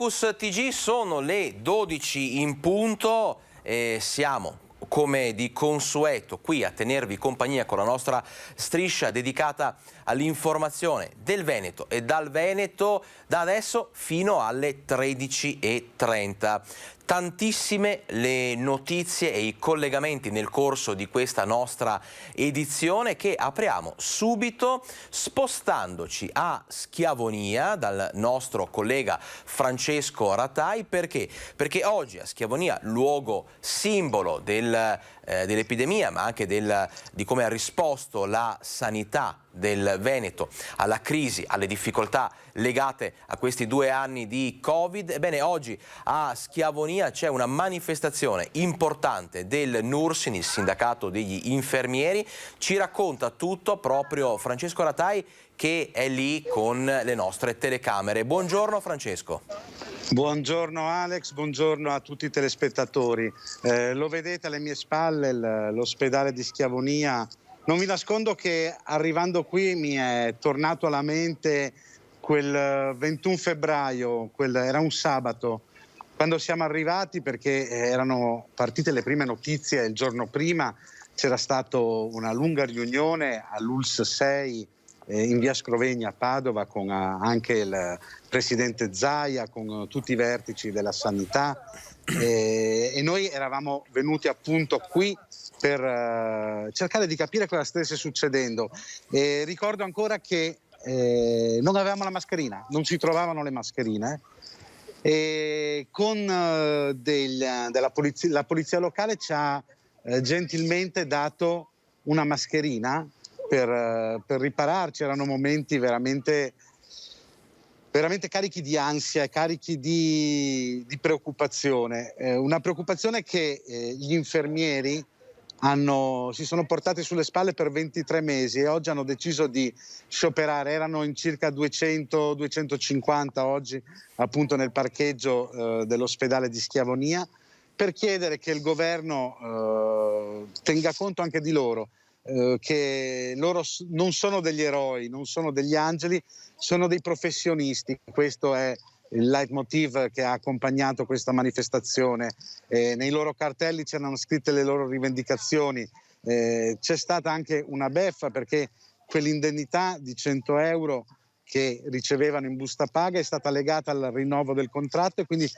Focus TG, sono le 12 in punto e siamo come di consueto qui a tenervi compagnia con la nostra striscia dedicata all'informazione del Veneto e dal Veneto da adesso fino alle 13:30. Tantissime le notizie e i collegamenti nel corso di questa nostra edizione che apriamo subito spostandoci a Schiavonia dal nostro collega Francesco Ratai. Perché? Perché oggi a Schiavonia, luogo simbolo dell'epidemia ma anche di come ha risposto la sanità del Veneto alla crisi, alle difficoltà legate a questi 2 anni di Covid. Ebbene, oggi a Schiavonia c'è una manifestazione importante del NURSIN, il sindacato degli infermieri. Ci racconta tutto proprio Francesco Ratai, che è lì con le nostre telecamere. Buongiorno Francesco. Buongiorno Alex, buongiorno a tutti i telespettatori. Lo vedete alle mie spalle, l'ospedale di Schiavonia. Non vi nascondo che arrivando qui mi è tornato alla mente quel 21 febbraio, era un sabato, quando siamo arrivati, perché erano partite le prime notizie. Il giorno prima c'era stata una lunga riunione all'ULSS 6 in via Scrovegna a Padova con anche il presidente Zaia, con tutti i vertici della sanità, e noi eravamo venuti appunto qui per cercare di capire cosa stesse succedendo. Ricordo ancora che non avevamo la mascherina, non si trovavano le mascherine, e con la polizia locale ci ha gentilmente dato una mascherina per ripararci. Erano momenti veramente carichi di ansia e carichi di preoccupazione, una preoccupazione che gli infermieri si sono portati sulle spalle per 23 mesi e oggi hanno deciso di scioperare. Erano in circa 200-250 oggi appunto nel parcheggio dell'ospedale di Schiavonia, per chiedere che il governo tenga conto anche di loro, che loro non sono degli eroi, non sono degli angeli, sono dei professionisti. Questo è il leitmotiv che ha accompagnato questa manifestazione. Nei loro cartelli c'erano scritte le loro rivendicazioni. C'è stata anche una beffa, perché quell'indennità di 100 euro che ricevevano in busta paga è stata legata al rinnovo del contratto, e quindi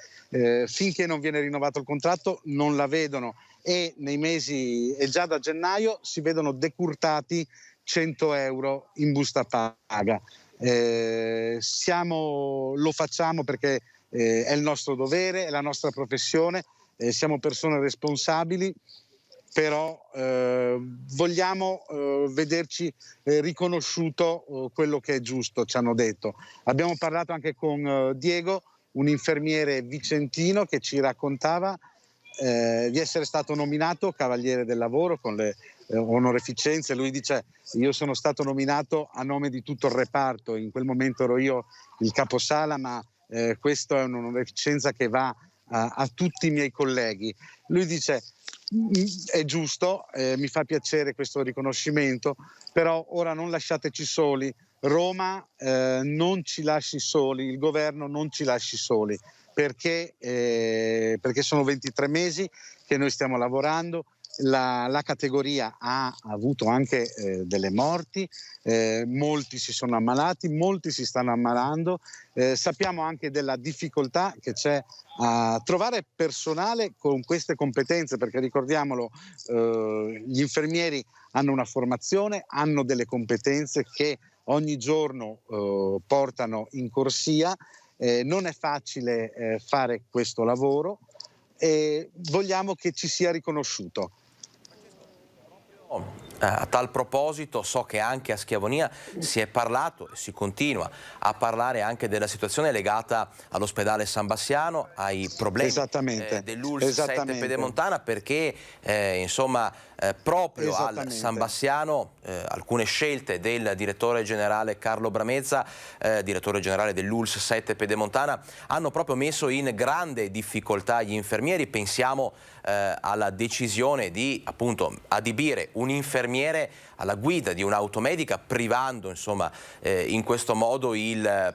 finché non viene rinnovato il contratto non la vedono, e nei mesi, e già da gennaio, si vedono decurtati 100 euro in busta paga. Lo facciamo perché è il nostro dovere, è la nostra professione, siamo persone responsabili, però vogliamo vederci riconosciuto quello che è giusto, ci hanno detto. Abbiamo parlato anche con Diego, un infermiere vicentino, che ci raccontava di essere stato nominato Cavaliere del Lavoro con le onoreficenze. Lui dice: io sono stato nominato a nome di tutto il reparto, in quel momento ero io il caposala, ma questa è un'onoreficenza che va a tutti i miei colleghi. Lui dice: è giusto, mi fa piacere questo riconoscimento, però ora non lasciateci soli. Roma non ci lasci soli, il governo non ci lasci soli, perché sono 23 mesi che noi stiamo lavorando. La categoria ha avuto anche delle morti, molti si sono ammalati, molti si stanno ammalando. Sappiamo anche della difficoltà che c'è a trovare personale con queste competenze, perché ricordiamolo, gli infermieri hanno una formazione, hanno delle competenze che ogni giorno portano in corsia. Non è facile fare questo lavoro e vogliamo che ci sia riconosciuto. A tal proposito, so che anche a Schiavonia si è parlato e si continua a parlare anche della situazione legata all'ospedale San Bassiano, ai problemi dell'ULSS 7 Pedemontana, perché proprio al San Bassiano alcune scelte del direttore generale Carlo Bramezza, direttore generale dell'ULSS 7 Pedemontana, hanno proprio messo in grande difficoltà gli infermieri. Pensiamo alla decisione di appunto adibire un infermiere infermiere alla guida di un'automedica, privando insomma in questo modo il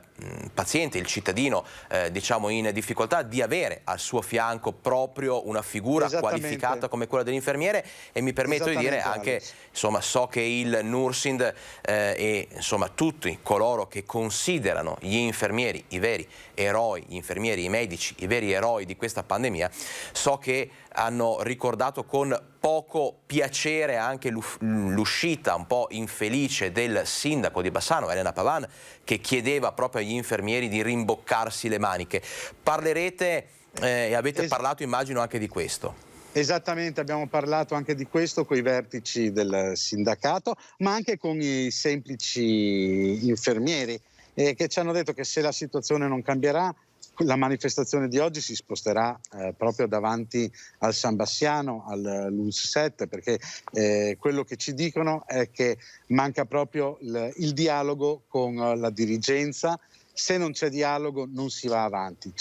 paziente, il cittadino diciamo in difficoltà, di avere al suo fianco proprio una figura qualificata come quella dell'infermiere. E mi permetto di dire anche, insomma, so che il Nursind e insomma tutti coloro che considerano gli infermieri i veri eroi, gli infermieri, i medici, i veri eroi di questa pandemia, so che hanno ricordato con poco piacere anche l'uscita un po' infelice del sindaco di Bassano, Elena Pavan, che chiedeva proprio agli infermieri di rimboccarsi le maniche. Parlerete e avete parlato, immagino, anche di questo. Esattamente, abbiamo parlato anche di questo con i vertici del sindacato, ma anche con i semplici infermieri che ci hanno detto che se la situazione non cambierà, la manifestazione di oggi si sposterà proprio davanti al San Bassiano, all'ULSS 7, perché quello che ci dicono è che manca proprio il dialogo con la dirigenza. Se non c'è dialogo non si va avanti.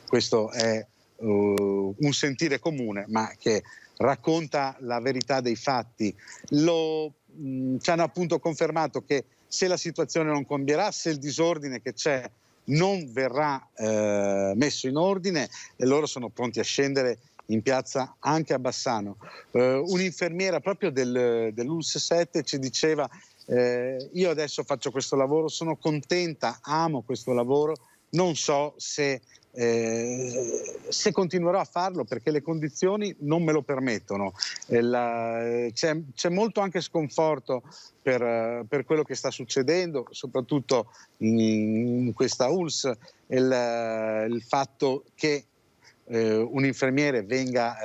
Questo è un sentire comune, ma che racconta la verità dei fatti. Ci hanno appunto confermato che se la situazione non cambierà, se il disordine che c'è non verrà messo in ordine, e loro sono pronti a scendere in piazza anche a Bassano. Un'infermiera proprio dell'ULSS 7 ci diceva: io adesso faccio questo lavoro, sono contenta, amo questo lavoro, non so se continuerò a farlo perché le condizioni non me lo permettono. C'è molto anche sconforto per quello che sta succedendo, soprattutto in questa ULSS, il fatto che un infermiere venga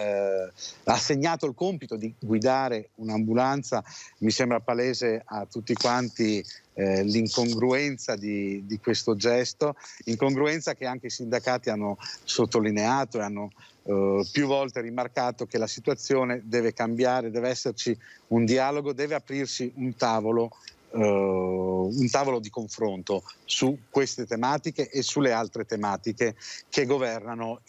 assegnato il compito di guidare un'ambulanza. Mi sembra palese a tutti quanti l'incongruenza di questo gesto, incongruenza che anche i sindacati hanno sottolineato e hanno più volte rimarcato che la situazione deve cambiare, deve esserci un dialogo, deve aprirsi un tavolo di confronto su queste tematiche e sulle altre tematiche che governano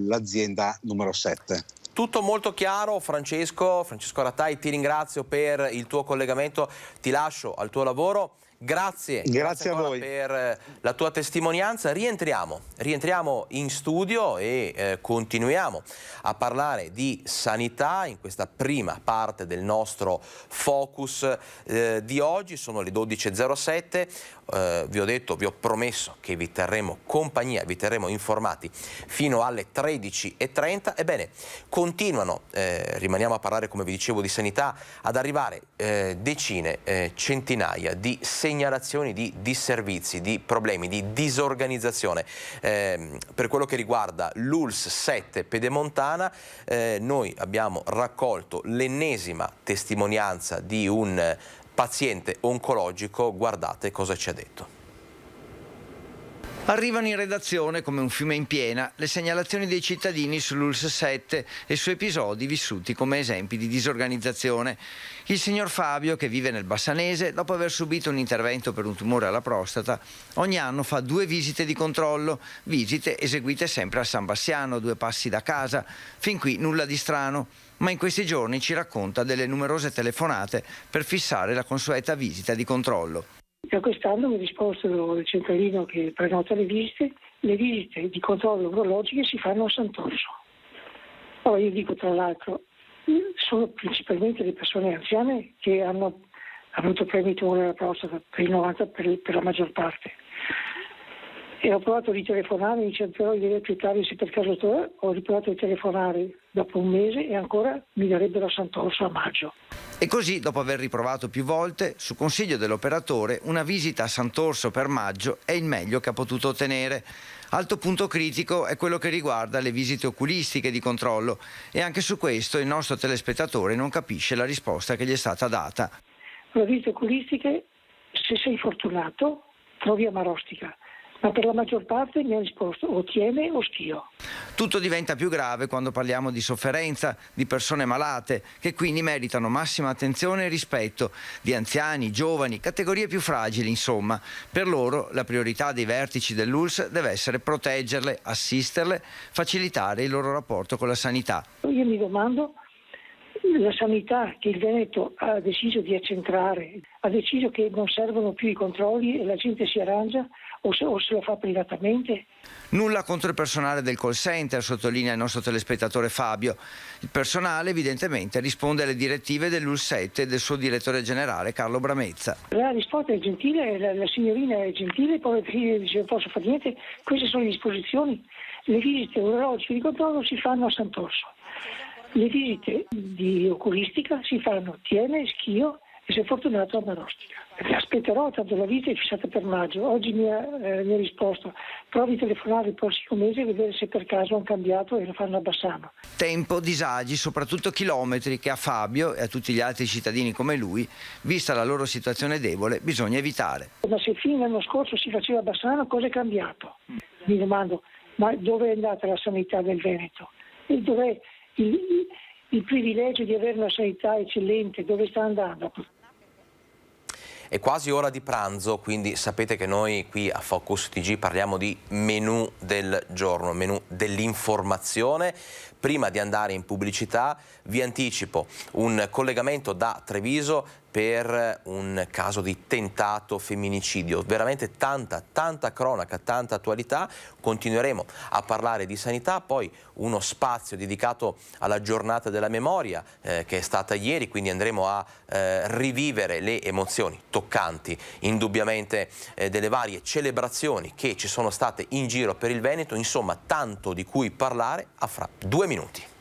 l'azienda numero 7. Tutto molto chiaro, Francesco Ratai, ti ringrazio per il tuo collegamento, ti lascio al tuo lavoro. Grazie a voi per la tua testimonianza. Rientriamo in studio e continuiamo a parlare di sanità in questa prima parte del nostro focus di oggi. Sono le 12.07, vi ho promesso che vi terremo compagnia, vi terremo informati fino alle 13.30. Ebbene, continuano, rimaniamo a parlare, come vi dicevo, di sanità, ad arrivare decine, centinaia di segnalazioni di disservizi, di problemi, di disorganizzazione. Per quello che riguarda l'ULSS 7 Pedemontana, noi abbiamo raccolto l'ennesima testimonianza di un paziente oncologico. Guardate cosa ci ha detto. Arrivano in redazione come un fiume in piena le segnalazioni dei cittadini sull'ULSS 7 e su episodi vissuti come esempi di disorganizzazione. Il signor Fabio, che vive nel Bassanese, dopo aver subito un intervento per un tumore alla prostata, ogni anno fa 2 visite di controllo, visite eseguite sempre a San Bassiano, 2 passi da casa. Fin qui nulla di strano, ma in questi giorni ci racconta delle numerose telefonate per fissare la consueta visita di controllo. Da quest'anno mi ha risposto il centralino che prenota le visite di controllo urologiche si fanno a Sant'Orso. Allora io dico, tra l'altro, sono principalmente le persone anziane che hanno avuto problemi di tumore alla prostata, per il 90% per la maggior parte. E ho provato a ritelefonare, mi dice però di aspettare se per caso ho riprovato a telefonare dopo un mese e ancora mi darebbero a Sant'Orso a maggio. E così, dopo aver riprovato più volte, su consiglio dell'operatore, una visita a Sant'Orso per maggio è il meglio che ha potuto ottenere. Alto punto critico è quello che riguarda le visite oculistiche di controllo, e anche su questo il nostro telespettatore non capisce la risposta che gli è stata data. Le visite oculistiche, se sei fortunato, trovi a Marostica, ma per la maggior parte mi ha risposto o Thiene o Schio. Tutto diventa più grave quando parliamo di sofferenza, di persone malate, che quindi meritano massima attenzione e rispetto, di anziani, giovani, categorie più fragili, insomma. Per loro la priorità dei vertici dell'ULSS deve essere proteggerle, assisterle, facilitare il loro rapporto con la sanità. Io mi domando la sanità che il Veneto ha deciso di accentrare, ha deciso che non servono più i controlli e la gente si arrangia o se lo fa privatamente. Nulla contro il personale del call center, sottolinea il nostro telespettatore Fabio. Il personale evidentemente risponde alle direttive dell'UL7 e del suo direttore generale Carlo Bramezza. La risposta è gentile, la signorina è gentile, poi dice non posso fare niente, queste sono le disposizioni. Le visite urologiche di controllo si fanno a Sant'Orso. Le visite di oculistica si fanno Tiene, Schio e se fortunato a Marostica. Aspetterò, tanto la visita è fissata per maggio. Oggi mi ha risposto, provi a telefonare il prossimo mese e vedere se per caso hanno cambiato e lo fanno a Bassano. Tempo, disagi, soprattutto chilometri che a Fabio e a tutti gli altri cittadini come lui, vista la loro situazione debole, bisogna evitare. Ma se fino all'anno scorso si faceva a Bassano, cosa è cambiato? Mi domando, ma dove è andata la sanità del Veneto? E dov'è il privilegio di avere una sanità eccellente, dove sta andando? È quasi ora di pranzo, quindi sapete che noi qui a Focus TG parliamo di menù del giorno, menù dell'informazione. Prima di andare in pubblicità vi anticipo un collegamento da Treviso per un caso di tentato femminicidio. Veramente tanta cronaca, tanta attualità. Continueremo a parlare di sanità, poi uno spazio dedicato alla giornata della memoria che è stata ieri, quindi andremo a rivivere le emozioni toccanti indubbiamente delle varie celebrazioni che ci sono state in giro per il Veneto. Insomma, tanto di cui parlare. A fra 2 minuti.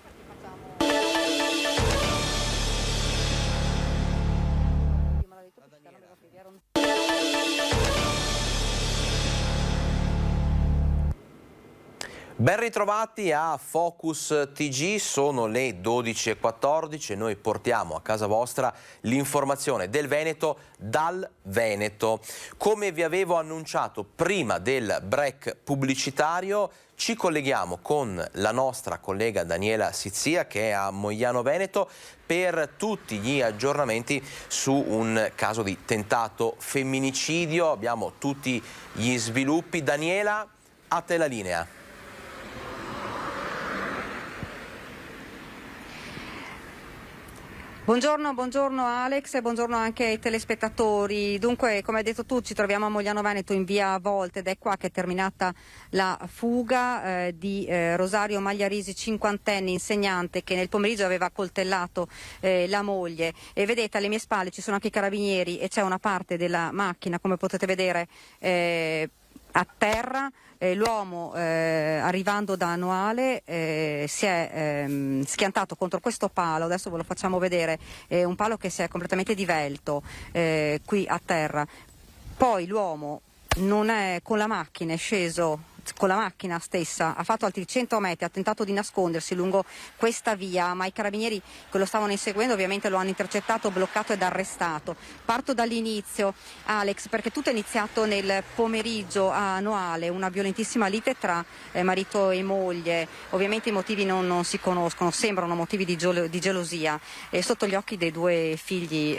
Ben ritrovati a Focus TG, sono le 12:14 e noi portiamo a casa vostra l'informazione del Veneto dal Veneto. Come vi avevo annunciato prima del break pubblicitario, ci colleghiamo con la nostra collega Daniela Sizia che è a Mogliano Veneto per tutti gli aggiornamenti su un caso di tentato femminicidio. Abbiamo tutti gli sviluppi. Daniela, a te la linea. Buongiorno Alex e buongiorno anche ai telespettatori. Dunque, come hai detto tu, ci troviamo a Mogliano Veneto in via Volte ed è qua che è terminata la fuga di Rosario Magliarisi, 50enne, insegnante, che nel pomeriggio aveva accoltellato la moglie. E vedete, alle mie spalle ci sono anche i carabinieri e c'è una parte della macchina, come potete vedere, a terra. L'uomo arrivando da Noale si è schiantato contro questo palo, adesso ve lo facciamo vedere, un palo che si è completamente divelto qui a terra. Poi l'uomo non è con la macchina, è sceso con la macchina stessa, ha fatto altri 100 metri, ha tentato di nascondersi lungo questa via, ma i carabinieri che lo stavano inseguendo ovviamente lo hanno intercettato, bloccato ed arrestato. Parto dall'inizio, Alex, perché tutto è iniziato nel pomeriggio a Noale, una violentissima lite tra marito e moglie. Ovviamente i motivi non si conoscono, sembrano motivi di gelosia. Sotto gli occhi dei 2 figli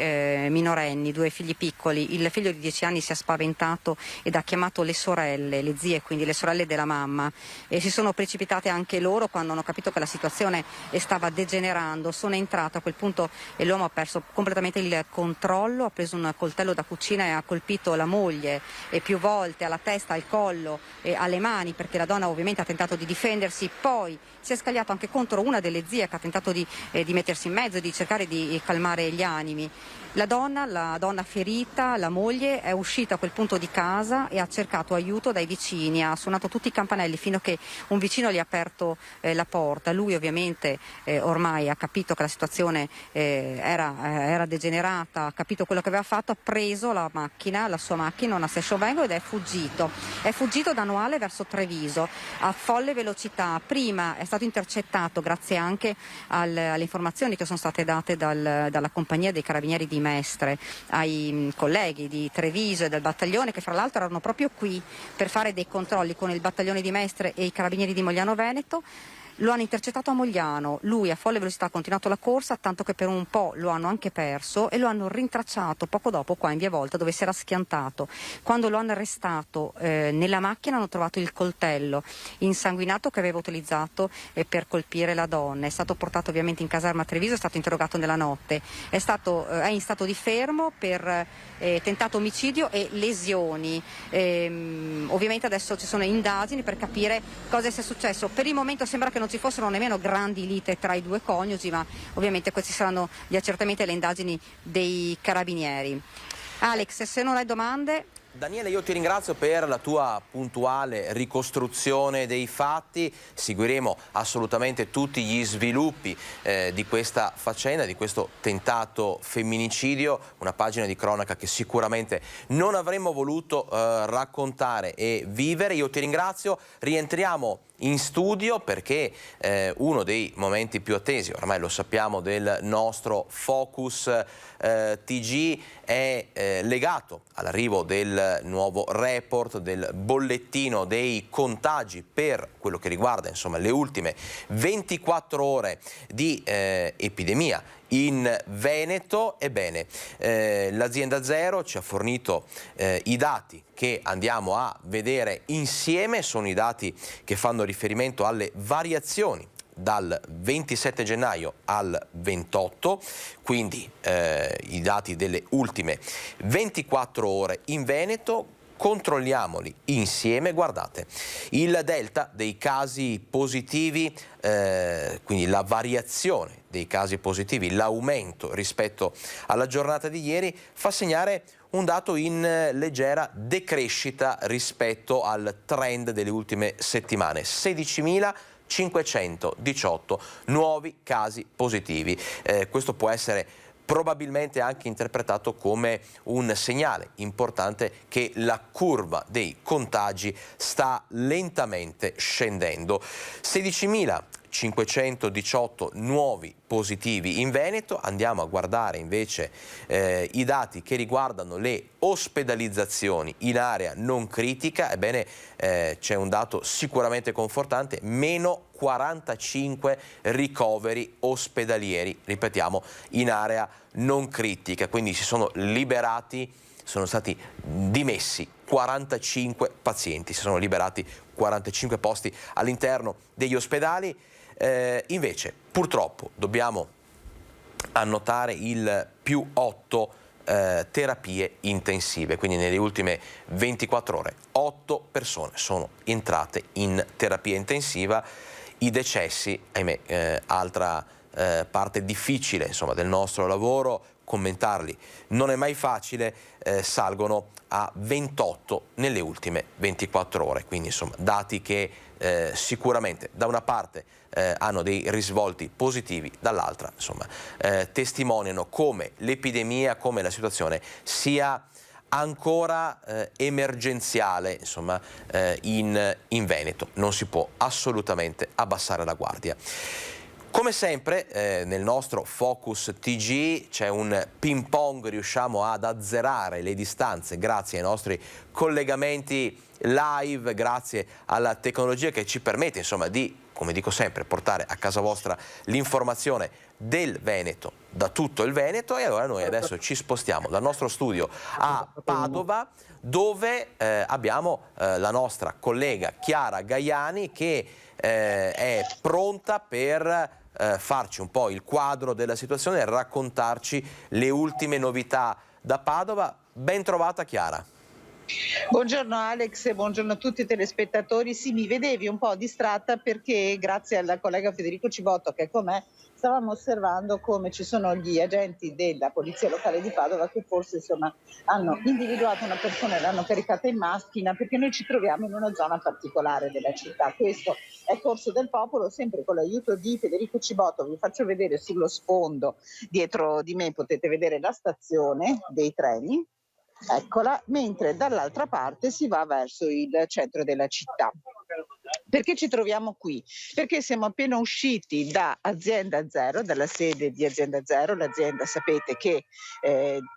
minorenni, 2 figli piccoli, il figlio di 10 anni si è spaventato ed ha chiamato le sorelle, le zie, quindi le sorelle della mamma, e si sono precipitate anche loro quando hanno capito che la situazione stava degenerando. Sono entrate a quel punto e l'uomo ha perso completamente il controllo, ha preso un coltello da cucina e ha colpito la moglie e più volte alla testa, al collo e alle mani, perché la donna ovviamente ha tentato di difendersi. Poi si è scagliato anche contro una delle zie che ha tentato di mettersi in mezzo e di cercare di calmare gli animi. La donna ferita, la moglie, è uscita a quel punto di casa e ha cercato aiuto dai vicini, ha suonato tutti i campanelli fino a che un vicino gli ha aperto la porta. Lui ovviamente ormai ha capito che la situazione era degenerata, ha capito quello che aveva fatto, ha preso la sua macchina, una station wagon, ed è fuggito. È fuggito da Noale verso Treviso a folle velocità. Prima è stato intercettato grazie anche alle informazioni che sono state date dalla compagnia dei carabinieri di Mestre ai colleghi di Treviso e del battaglione, che fra l'altro erano proprio qui per fare dei controlli con il battaglione di Mestre e i carabinieri di Mogliano Veneto. lo hanno intercettato a Mogliano, lui a folle velocità ha continuato la corsa, tanto che per un po' lo hanno anche perso e lo hanno rintracciato poco dopo qua in via Volta, dove si era schiantato. Quando lo hanno arrestato nella macchina hanno trovato il coltello insanguinato che aveva utilizzato per colpire la donna. È stato portato ovviamente in caserma a Treviso, è stato interrogato nella notte, è in stato di fermo per tentato omicidio e lesioni. Ovviamente adesso ci sono indagini per capire cosa sia successo. Per il momento sembra che non ci fossero nemmeno grandi lite tra i due coniugi, ma ovviamente questi saranno gli accertamenti e le indagini dei carabinieri. Alex, se non hai domande... Daniele, io ti ringrazio per la tua puntuale ricostruzione dei fatti. Seguiremo assolutamente tutti gli sviluppi di questa faccenda, di questo tentato femminicidio, una pagina di cronaca che sicuramente non avremmo voluto raccontare e vivere. Io ti ringrazio, rientriamo in studio perché uno dei momenti più attesi, ormai lo sappiamo, del nostro Focus TG è legato all'arrivo del nuovo report, del bollettino dei contagi per quello che riguarda insomma le ultime 24 ore di epidemia in Veneto. Ebbene, l'azienda Zero ci ha fornito i dati che andiamo a vedere insieme, sono i dati che fanno riferimento alle variazioni dal 27 gennaio al 28, quindi i dati delle ultime 24 ore in Veneto. Controlliamoli insieme. Guardate, il delta dei casi positivi, quindi la variazione dei casi positivi, l'aumento rispetto alla giornata di ieri, fa segnare un dato in leggera decrescita rispetto al trend delle ultime settimane. 16.518 nuovi casi positivi. Questo può essere probabilmente anche interpretato come un segnale importante che la curva dei contagi sta lentamente scendendo. 16.518 nuovi positivi in Veneto. Andiamo a guardare invece i dati che riguardano le ospedalizzazioni in area non critica. Ebbene, c'è un dato sicuramente confortante: meno 45 ricoveri ospedalieri, ripetiamo, in area non critica, quindi si sono liberati, sono stati dimessi 45 pazienti, si sono liberati 45 posti all'interno degli ospedali. Invece purtroppo dobbiamo annotare il più 8 terapie intensive, quindi nelle ultime 24 ore 8 persone sono entrate in terapia intensiva. I decessi, ahimè, altra parte difficile insomma del nostro lavoro, commentarli non è mai facile, salgono a 28 nelle ultime 24 ore, quindi insomma dati che sicuramente da una parte hanno dei risvolti positivi, dall'altra insomma testimoniano come l'epidemia, come la situazione sia ancora emergenziale insomma in Veneto. Non si può assolutamente abbassare la guardia. Come sempre nel nostro Focus TG c'è un ping pong, riusciamo ad azzerare le distanze grazie ai nostri collegamenti live, grazie alla tecnologia che ci permette insomma di, come dico sempre, portare a casa vostra l'informazione del Veneto, da tutto il Veneto. E allora noi adesso ci spostiamo dal nostro studio a Padova, dove abbiamo la nostra collega Chiara Gaiani che è pronta per farci un po' il quadro della situazione e raccontarci le ultime novità da Padova. Ben trovata Chiara. Buongiorno Alex e buongiorno a tutti i telespettatori. Sì, mi vedevi un po' distratta perché grazie al collega Federico Cibotto che è con me stavamo osservando come ci sono gli agenti della Polizia Locale di Padova che forse insomma hanno individuato una persona e l'hanno caricata in macchina, perché noi ci troviamo in una zona particolare della città. Questo è Corso del Popolo, sempre con l'aiuto di Federico Cibotto. Vi faccio vedere sullo sfondo dietro di me, potete vedere la stazione dei treni. Eccola, mentre dall'altra parte si va verso il centro della città. Perché ci troviamo qui? Perché siamo appena usciti da Azienda Zero, dalla sede di Azienda Zero. L'azienda sapete che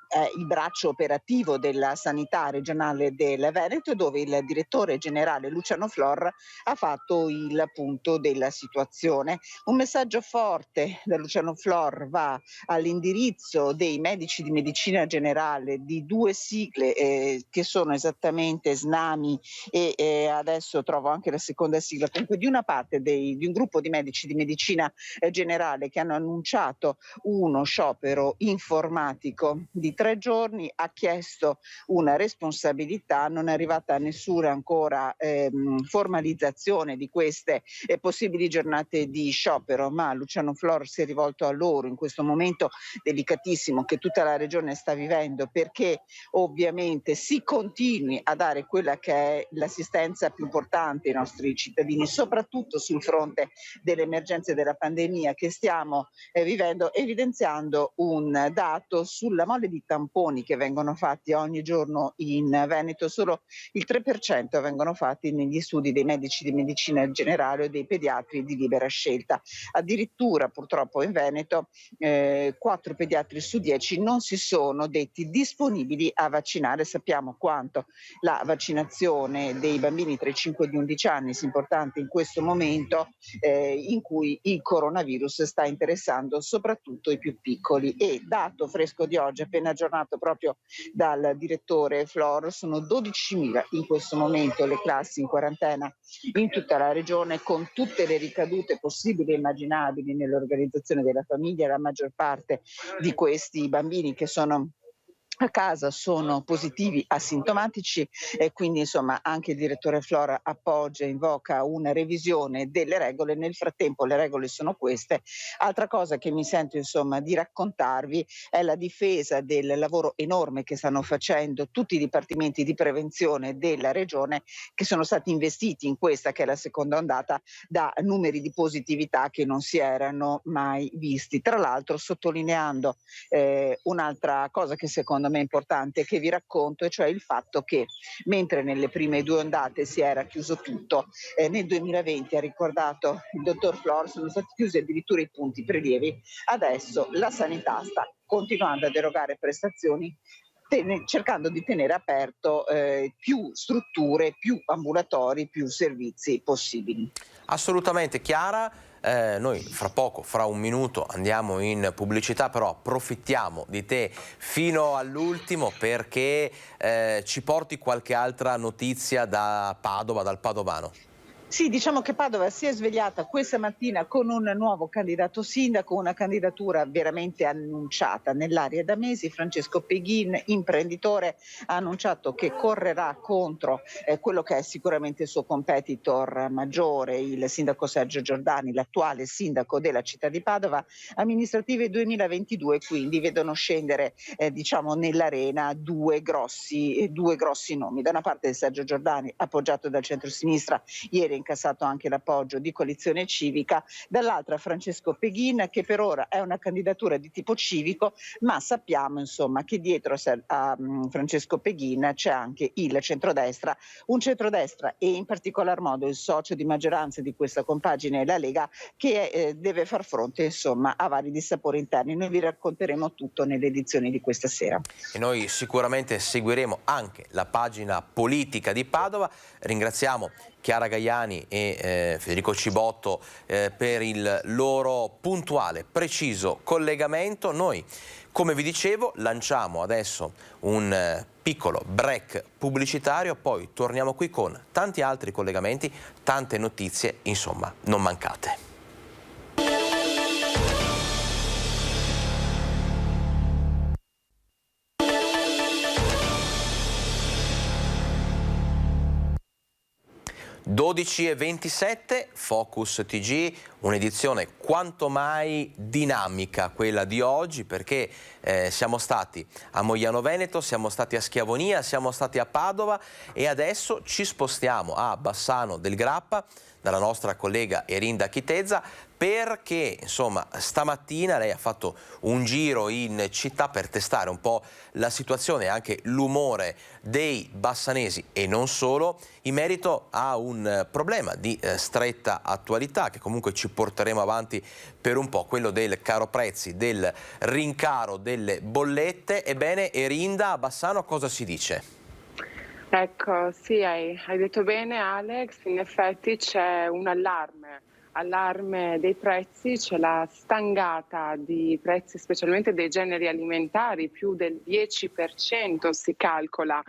è il braccio operativo della sanità regionale del Veneto, dove il direttore generale Luciano Flor ha fatto il punto della situazione. Un messaggio forte da Luciano Flor va all'indirizzo dei medici di medicina generale di due sigle che sono esattamente SNAMI e adesso trovo anche la seconda sigla, comunque di una parte di un gruppo di medici di medicina generale che hanno annunciato uno sciopero informatico di 3 giorni, ha chiesto una responsabilità, non è arrivata nessuna ancora formalizzazione di queste possibili giornate di sciopero, ma Luciano Flor si è rivolto a loro in questo momento delicatissimo che tutta la regione sta vivendo, perché ovviamente si continui a dare quella che è l'assistenza più importante ai nostri cittadini, soprattutto sul fronte delle emergenze della pandemia che stiamo vivendo, evidenziando un dato sulla mole di tamponi che vengono fatti ogni giorno in Veneto. Solo il 3% vengono fatti negli studi dei medici di medicina generale o dei pediatri di libera scelta. Addirittura purtroppo in Veneto 4 pediatri su 10 non si sono detti disponibili a vaccinare. Sappiamo quanto la vaccinazione dei bambini tra i 5 e gli 11 anni sia importante in questo momento in cui il coronavirus sta interessando soprattutto i più piccoli. E dato fresco di oggi, appena aggiornato proprio dal direttore Flor, sono 12.000 in questo momento le classi in quarantena in tutta la regione, con tutte le ricadute possibili e immaginabili nell'organizzazione della famiglia. La maggior parte di questi bambini che sono a casa sono positivi asintomatici e quindi insomma anche il direttore Flor appoggia e invoca una revisione delle regole. Nel frattempo le regole sono queste. Altra cosa che mi sento insomma di raccontarvi è la difesa del lavoro enorme che stanno facendo tutti i dipartimenti di prevenzione della regione, che sono stati investiti in questa che è la seconda ondata da numeri di positività che non si erano mai visti. Tra l'altro sottolineando un'altra cosa che secondo me importante che vi racconto, e cioè il fatto che mentre nelle prime 2 ondate si era chiuso tutto, nel 2020 ha ricordato il dottor Flor sono stati chiusi addirittura i punti prelievi. Adesso la sanità sta continuando ad erogare prestazioni cercando di tenere aperto più strutture, più ambulatori, più servizi possibili. Assolutamente Chiara. Noi fra poco, fra un minuto, andiamo in pubblicità, però approfittiamo di te fino all'ultimo perché ci porti qualche altra notizia da Padova, dal padovano. Sì, diciamo che Padova si è svegliata questa mattina con un nuovo candidato sindaco, una candidatura veramente annunciata nell'aria da mesi. Francesco Peghin, imprenditore, ha annunciato che correrà contro quello che è sicuramente il suo competitor maggiore, il sindaco Sergio Giordani, l'attuale sindaco della città di Padova. Amministrative 2022 quindi vedono scendere diciamo nell'arena due grossi nomi. Da una parte Sergio Giordani, appoggiato dal centro-sinistra, ieri incassato anche l'appoggio di Coalizione Civica, dall'altra Francesco Peghin, che per ora è una candidatura di tipo civico, ma sappiamo insomma che dietro a Francesco Peghin c'è anche il centrodestra, un centrodestra e in particolar modo il socio di maggioranza di questa compagine, la Lega, che deve far fronte insomma a vari dissapori interni. Noi vi racconteremo tutto nelle edizioni di questa sera. E noi sicuramente seguiremo anche la pagina politica di Padova. Ringraziamo Chiara Gaiani e Federico Cibotto per il loro puntuale, preciso collegamento. Noi, come vi dicevo, lanciamo adesso un piccolo break pubblicitario, poi torniamo qui con tanti altri collegamenti, tante notizie, insomma, non mancate. (12:27), Focus TG, un'edizione quanto mai dinamica quella di oggi, perché siamo stati a Mogliano Veneto, siamo stati a Schiavonia, siamo stati a Padova e adesso ci spostiamo a Bassano del Grappa dalla nostra collega Erinda Chitezza perché insomma stamattina lei ha fatto un giro in città per testare un po' la situazione e anche l'umore dei bassanesi e non solo in merito a un problema di stretta attualità che comunque ci porteremo avanti per un po', quello del caro prezzi, del rincaro delle bollette. Ebbene, Erinda, a Bassano cosa si dice? Ecco, sì, hai detto bene Alex, in effetti c'è un allarme dei prezzi, c'è la stangata di prezzi specialmente dei generi alimentari, più del 10% si calcola.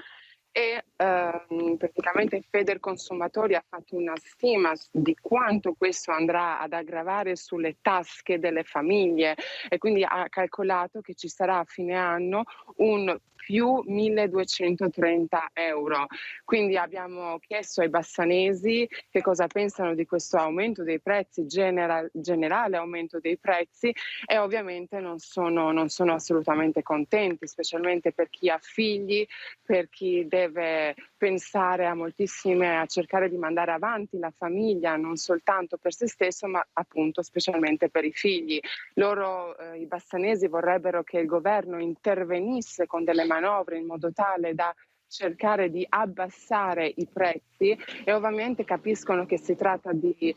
E praticamente Federconsumatori ha fatto una stima di quanto questo andrà ad aggravare sulle tasche delle famiglie e quindi ha calcolato che ci sarà a fine anno un più 1.230 euro. Quindi abbiamo chiesto ai bassanesi che cosa pensano di questo aumento dei prezzi, generale aumento dei prezzi, e ovviamente non sono assolutamente contenti, specialmente per chi ha figli, per chi deve pensare a cercare di mandare avanti la famiglia, non soltanto per se stesso, ma appunto specialmente per i figli. I bassanesi vorrebbero che il governo intervenisse con delle manovre in modo tale da cercare di abbassare i prezzi e ovviamente capiscono che si tratta di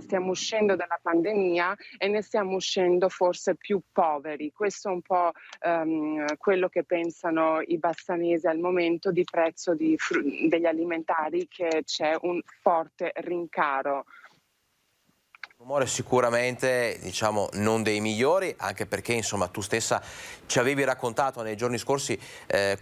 stiamo uscendo dalla pandemia e ne stiamo uscendo forse più poveri. Questo è un po' quello che pensano i bassanesi al momento di prezzo degli alimentari, che c'è un forte rincaro. Rumore sicuramente, diciamo, non dei migliori, anche perché insomma tu stessa ci avevi raccontato nei giorni scorsi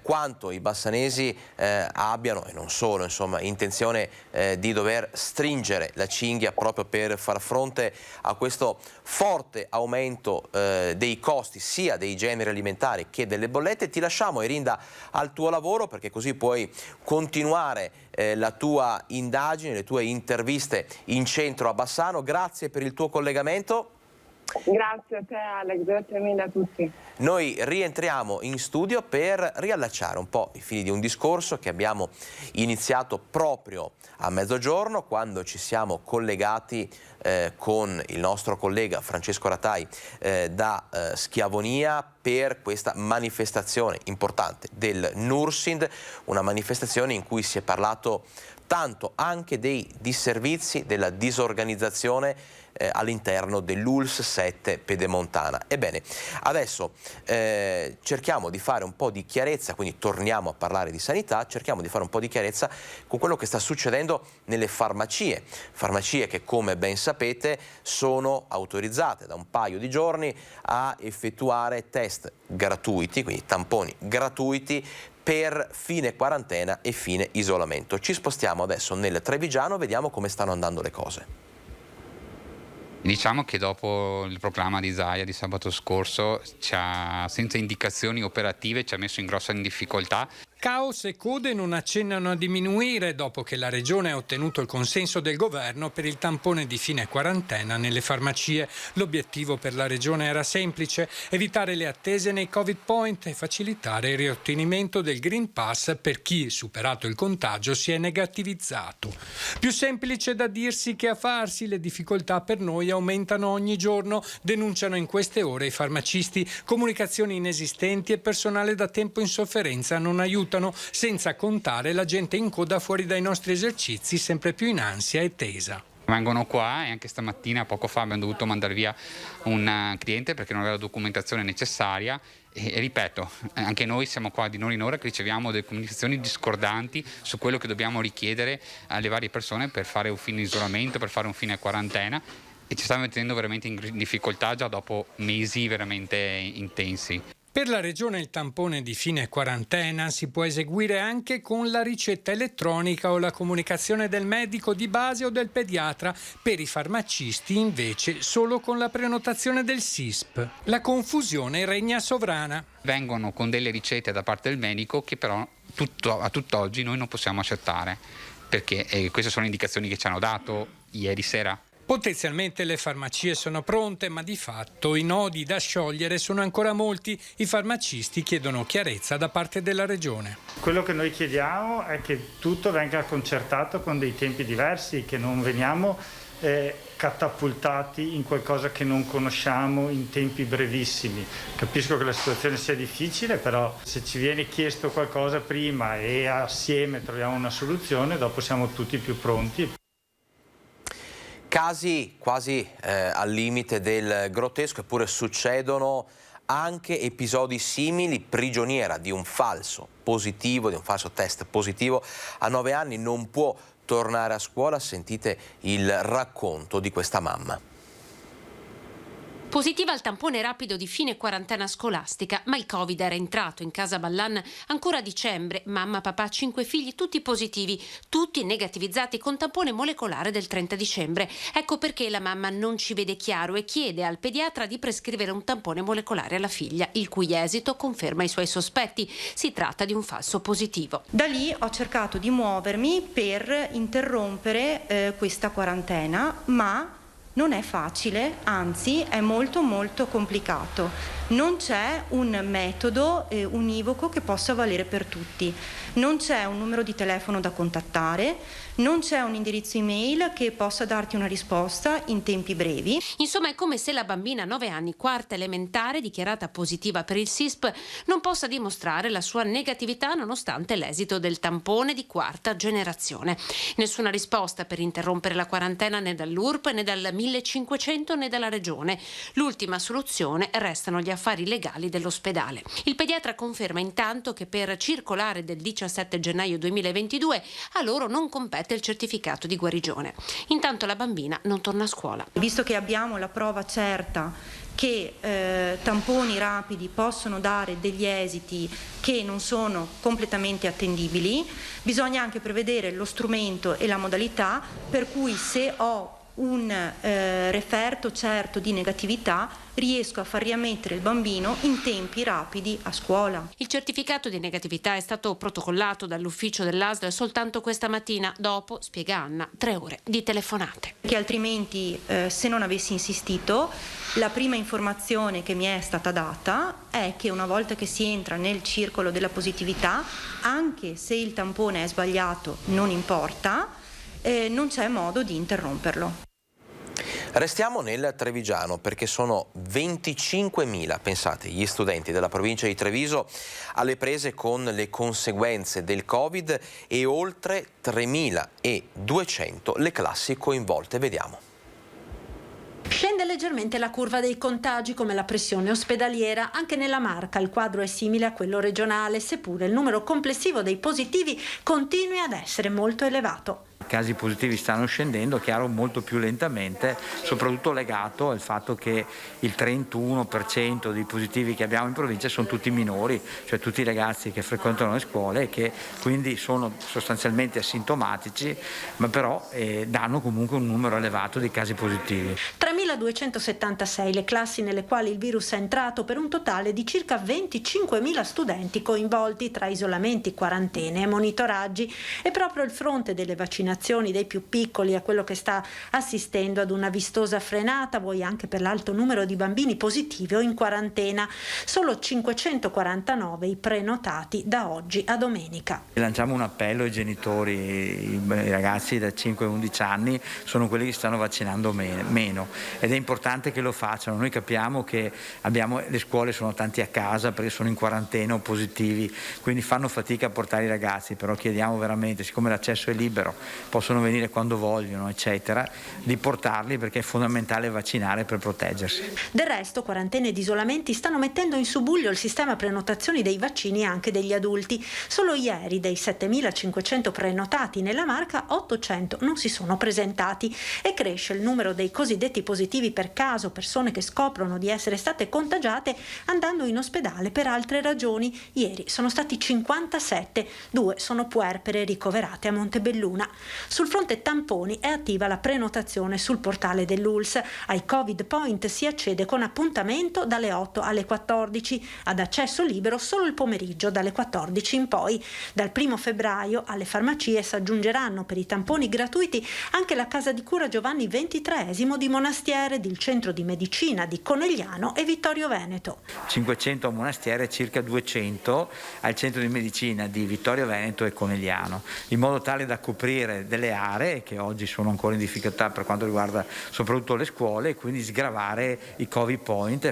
quanto i bassanesi abbiano, e non solo, insomma, intenzione di dover stringere la cinghia proprio per far fronte a questo forte aumento dei costi sia dei generi alimentari che delle bollette. Ti lasciamo, Erinda, al tuo lavoro, perché così puoi continuare la tua indagine, le tue interviste in centro a Bassano. Grazie per il tuo collegamento. Grazie a te Alex, grazie mille a tutti. Noi rientriamo in studio per riallacciare un po' i fili di un discorso che abbiamo iniziato proprio a mezzogiorno, quando ci siamo collegati con il nostro collega Francesco Ratai da Schiavonia per questa manifestazione importante del Nursind, una manifestazione in cui si è parlato tanto anche dei disservizi, della disorganizzazione all'interno dell'ULSS 7 Pedemontana. Ebbene, adesso cerchiamo di fare un po' di chiarezza, quindi torniamo a parlare di sanità, cerchiamo di fare un po' di chiarezza con quello che sta succedendo nelle farmacie che, come ben sapete, sono autorizzate da un paio di giorni a effettuare test gratuiti, quindi tamponi gratuiti per fine quarantena e fine isolamento. Ci spostiamo adesso nel Trevigiano, vediamo come stanno andando le cose. Diciamo che dopo il proclama di Zaia di sabato scorso, senza indicazioni operative, ci ha messo in grossa difficoltà. Caos e code non accennano a diminuire dopo che la Regione ha ottenuto il consenso del governo per il tampone di fine quarantena nelle farmacie. L'obiettivo per la Regione era semplice: evitare le attese nei Covid Point e facilitare il riottenimento del Green Pass per chi, superato il contagio, si è negativizzato. Più semplice da dirsi che a farsi, le difficoltà per noi aumentano ogni giorno, denunciano in queste ore i farmacisti. Comunicazioni inesistenti e personale da tempo in sofferenza non aiutano, senza contare la gente in coda fuori dai nostri esercizi, sempre più in ansia e tesa. Vengono qua e anche stamattina, poco fa, abbiamo dovuto mandare via un cliente perché non aveva la documentazione necessaria. E ripeto, anche noi siamo qua di ora in ora che riceviamo delle comunicazioni discordanti su quello che dobbiamo richiedere alle varie persone per fare un fine isolamento, per fare un fine quarantena, e ci stiamo mettendo veramente in difficoltà già dopo mesi veramente intensi. Per la Regione il tampone di fine quarantena si può eseguire anche con la ricetta elettronica o la comunicazione del medico di base o del pediatra, per i farmacisti invece solo con la prenotazione del SISP. La confusione regna sovrana. Vengono con delle ricette da parte del medico che però a tutt'oggi noi non possiamo accettare, perché queste sono indicazioni che ci hanno dato ieri sera. Potenzialmente le farmacie sono pronte, ma di fatto i nodi da sciogliere sono ancora molti. I farmacisti chiedono chiarezza da parte della Regione. Quello che noi chiediamo è che tutto venga concertato con dei tempi diversi, che non veniamo catapultati in qualcosa che non conosciamo in tempi brevissimi. Capisco che la situazione sia difficile, però se ci viene chiesto qualcosa prima e assieme troviamo una soluzione, dopo siamo tutti più pronti. Casi quasi al limite del grottesco, eppure succedono anche episodi simili. Prigioniera di un falso test positivo, a 9 anni non può tornare a scuola. Sentite il racconto di questa mamma. Positiva al tampone rapido di fine quarantena scolastica, ma il Covid era entrato in casa Ballan ancora a dicembre. Mamma, papà, 5 figli, tutti positivi, tutti negativizzati con tampone molecolare del 30 dicembre. Ecco perché la mamma non ci vede chiaro e chiede al pediatra di prescrivere un tampone molecolare alla figlia, il cui esito conferma i suoi sospetti. Si tratta di un falso positivo. Da lì ho cercato di muovermi per interrompere questa quarantena, ma non è facile, anzi è molto complicato. Non c'è un metodo univoco che possa valere per tutti. Non c'è un numero di telefono da contattare, non c'è un indirizzo email che possa darti una risposta in tempi brevi. Insomma, è come se la bambina a 9 anni, quarta elementare, dichiarata positiva per il SISP, non possa dimostrare la sua negatività nonostante l'esito del tampone di quarta generazione. Nessuna risposta per interrompere la quarantena né dall'URP né dal 1500 né dalla regione. L'ultima soluzione restano gli affari legali dell'ospedale. Il pediatra conferma intanto che per circolare del 17 gennaio 2022 a loro non compete il certificato di guarigione. Intanto la bambina non torna a scuola. Visto che abbiamo la prova certa che tamponi rapidi possono dare degli esiti che non sono completamente attendibili, bisogna anche prevedere lo strumento e la modalità per cui, se ho un referto certo di negatività, riesco a far riammettere il bambino in tempi rapidi a scuola. Il certificato di negatività è stato protocollato dall'ufficio dell'ASL soltanto questa mattina, dopo, spiega Anna, 3 ore di telefonate. Che altrimenti, se non avessi insistito, la prima informazione che mi è stata data è che una volta che si entra nel circolo della positività, anche se il tampone è sbagliato, non importa, non c'è modo di interromperlo. Restiamo nel Trevigiano perché sono 25.000, pensate, gli studenti della provincia di Treviso alle prese con le conseguenze del Covid e oltre 3.200 le classi coinvolte. Vediamo. Scende leggermente la curva dei contagi come la pressione ospedaliera. Anche nella Marca il quadro è simile a quello regionale, seppure il numero complessivo dei positivi continui ad essere molto elevato. I casi positivi stanno scendendo, chiaro, molto più lentamente, soprattutto legato al fatto che il 31% dei positivi che abbiamo in provincia sono tutti minori, cioè tutti i ragazzi che frequentano le scuole e che quindi sono sostanzialmente asintomatici, ma però danno comunque un numero elevato di casi positivi. 3.276 le classi nelle quali il virus è entrato, per un totale di circa 25.000 studenti coinvolti tra isolamenti, quarantene e monitoraggi. E proprio il fronte delle vaccinazioni dei più piccoli è quello che sta assistendo ad una vistosa frenata, vuoi anche per l'alto numero di bambini positivi o in quarantena. Solo 549 i prenotati da oggi a domenica. Lanciamo un appello ai genitori, i ragazzi da 5 a 11 anni sono quelli che stanno vaccinando meno ed è importante che lo facciano. Noi capiamo che le scuole sono tanti a casa perché sono in quarantena o positivi, quindi fanno fatica a portare i ragazzi, però chiediamo veramente, siccome l'accesso è libero, possono venire quando vogliono, eccetera, di portarli perché è fondamentale vaccinare per proteggersi. Del resto, quarantene ed isolamenti stanno mettendo in subbuglio il sistema prenotazioni dei vaccini e anche degli adulti. Solo ieri, dei 7.500 prenotati nella Marca, 800 non si sono presentati e cresce il numero dei cosiddetti positivi per caso, persone che scoprono di essere state contagiate andando in ospedale per altre ragioni. Ieri sono stati 57, 2 sono puerpere ricoverate a Montebelluna. Sul fronte tamponi è attiva la prenotazione sul portale dell'ULS. Ai Covid Point si accede con appuntamento dalle 8 alle 14, ad accesso libero solo il pomeriggio dalle 14 in poi. Dal 1 febbraio alle farmacie si aggiungeranno per i tamponi gratuiti anche la casa di cura Giovanni XXIII di Monastiere. Monastere, il centro di medicina di Conegliano e Vittorio Veneto. 500 a Monastere e circa 200 al centro di medicina di Vittorio Veneto e Conegliano, in modo tale da coprire delle aree che oggi sono ancora in difficoltà per quanto riguarda soprattutto le scuole, e quindi sgravare i Covid point.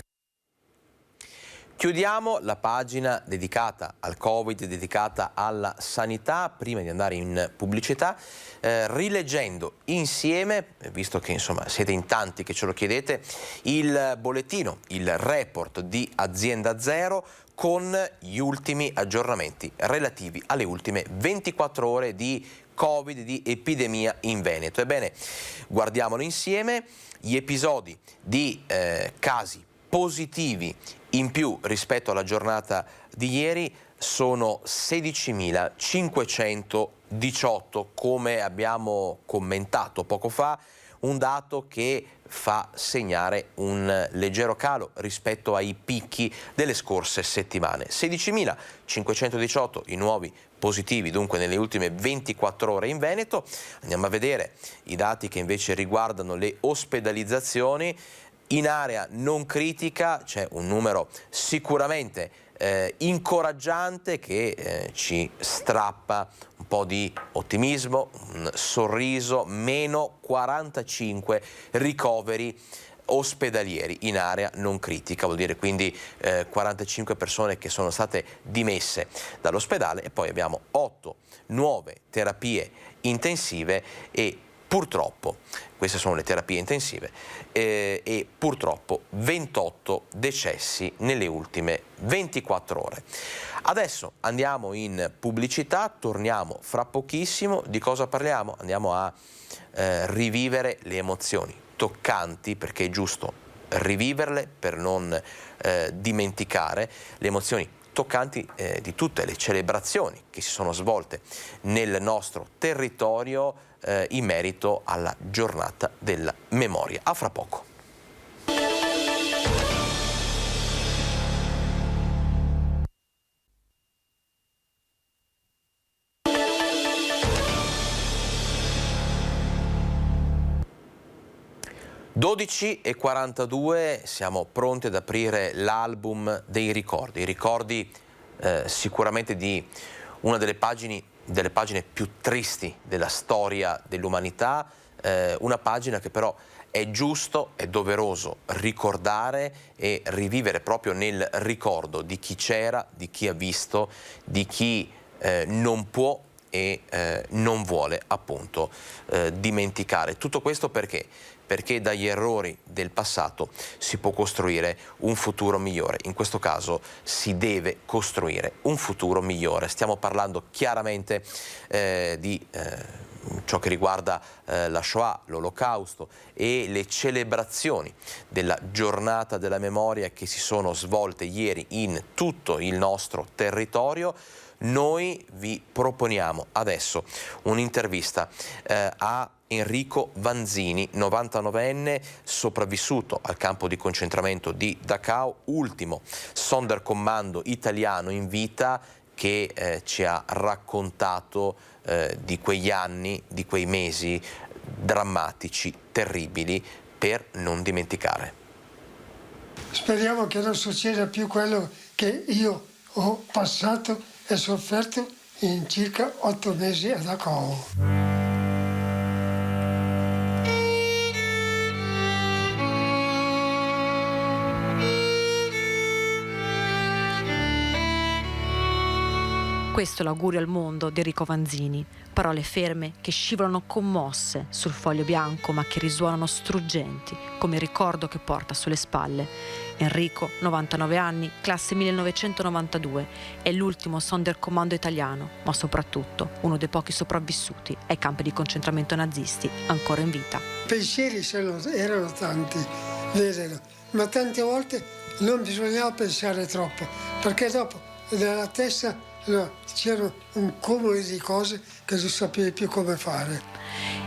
Chiudiamo la pagina dedicata al Covid, dedicata alla sanità, prima di andare in pubblicità, rileggendo insieme, visto che insomma siete in tanti che ce lo chiedete, il bollettino, il report di Azienda Zero con gli ultimi aggiornamenti relativi alle ultime 24 ore di Covid, di epidemia in Veneto. Ebbene, guardiamolo insieme, gli episodi di casi positivi in più rispetto alla giornata di ieri sono 16.518, come abbiamo commentato poco fa, un dato che fa segnare un leggero calo rispetto ai picchi delle scorse settimane. 16.518 i nuovi positivi dunque nelle ultime 24 ore in Veneto. Andiamo a vedere i dati che invece riguardano le ospedalizzazioni. In area non critica c'è un numero sicuramente incoraggiante che ci strappa un po' di ottimismo, un sorriso, meno 45 ricoveri ospedalieri in area non critica, vuol dire quindi 45 persone che sono state dimesse dall'ospedale, e poi abbiamo 8 nuove terapie intensive e purtroppo, queste sono le terapie intensive, e purtroppo 28 decessi nelle ultime 24 ore. Adesso andiamo in pubblicità, torniamo fra pochissimo. Di cosa parliamo? Andiamo a rivivere le emozioni toccanti, perché è giusto riviverle per non dimenticare le emozioni toccanti di tutte le celebrazioni che si sono svolte nel nostro territorio in merito alla giornata della memoria. A fra poco. e 42, siamo pronti ad aprire l'album dei ricordi. I ricordi sicuramente di una delle pagine più tristi della storia dell'umanità, una pagina che però è giusto, è doveroso ricordare e rivivere proprio nel ricordo di chi c'era, di chi ha visto, di chi non può e non vuole appunto dimenticare. Tutto questo perché? Perché dagli errori del passato si può costruire un futuro migliore. In questo caso si deve costruire un futuro migliore. Stiamo parlando chiaramente di ciò che riguarda la Shoah, l'Olocausto e le celebrazioni della giornata della memoria che si sono svolte ieri in tutto il nostro territorio. Noi vi proponiamo adesso un'intervista a Enrico Vanzini, 99enne, sopravvissuto al campo di concentramento di Dachau, ultimo Sonderkommando italiano in vita, che ci ha raccontato di quegli anni, di quei mesi drammatici, terribili, per non dimenticare. Speriamo che non succeda più quello che io ho passato e sofferto in circa 8 mesi a Dachau. Questo è l'augurio al mondo di Enrico Vanzini, parole ferme che scivolano commosse sul foglio bianco ma che risuonano struggenti come il ricordo che porta sulle spalle. Enrico, 99 anni, classe 1992, è l'ultimo Sonderkommando italiano, ma soprattutto uno dei pochi sopravvissuti ai campi di concentramento nazisti ancora in vita. I pensieri erano tanti, vero, ma tante volte non bisognava pensare troppo, perché dopo nella testa c'era un cumulo di cose che non sapevi più come fare.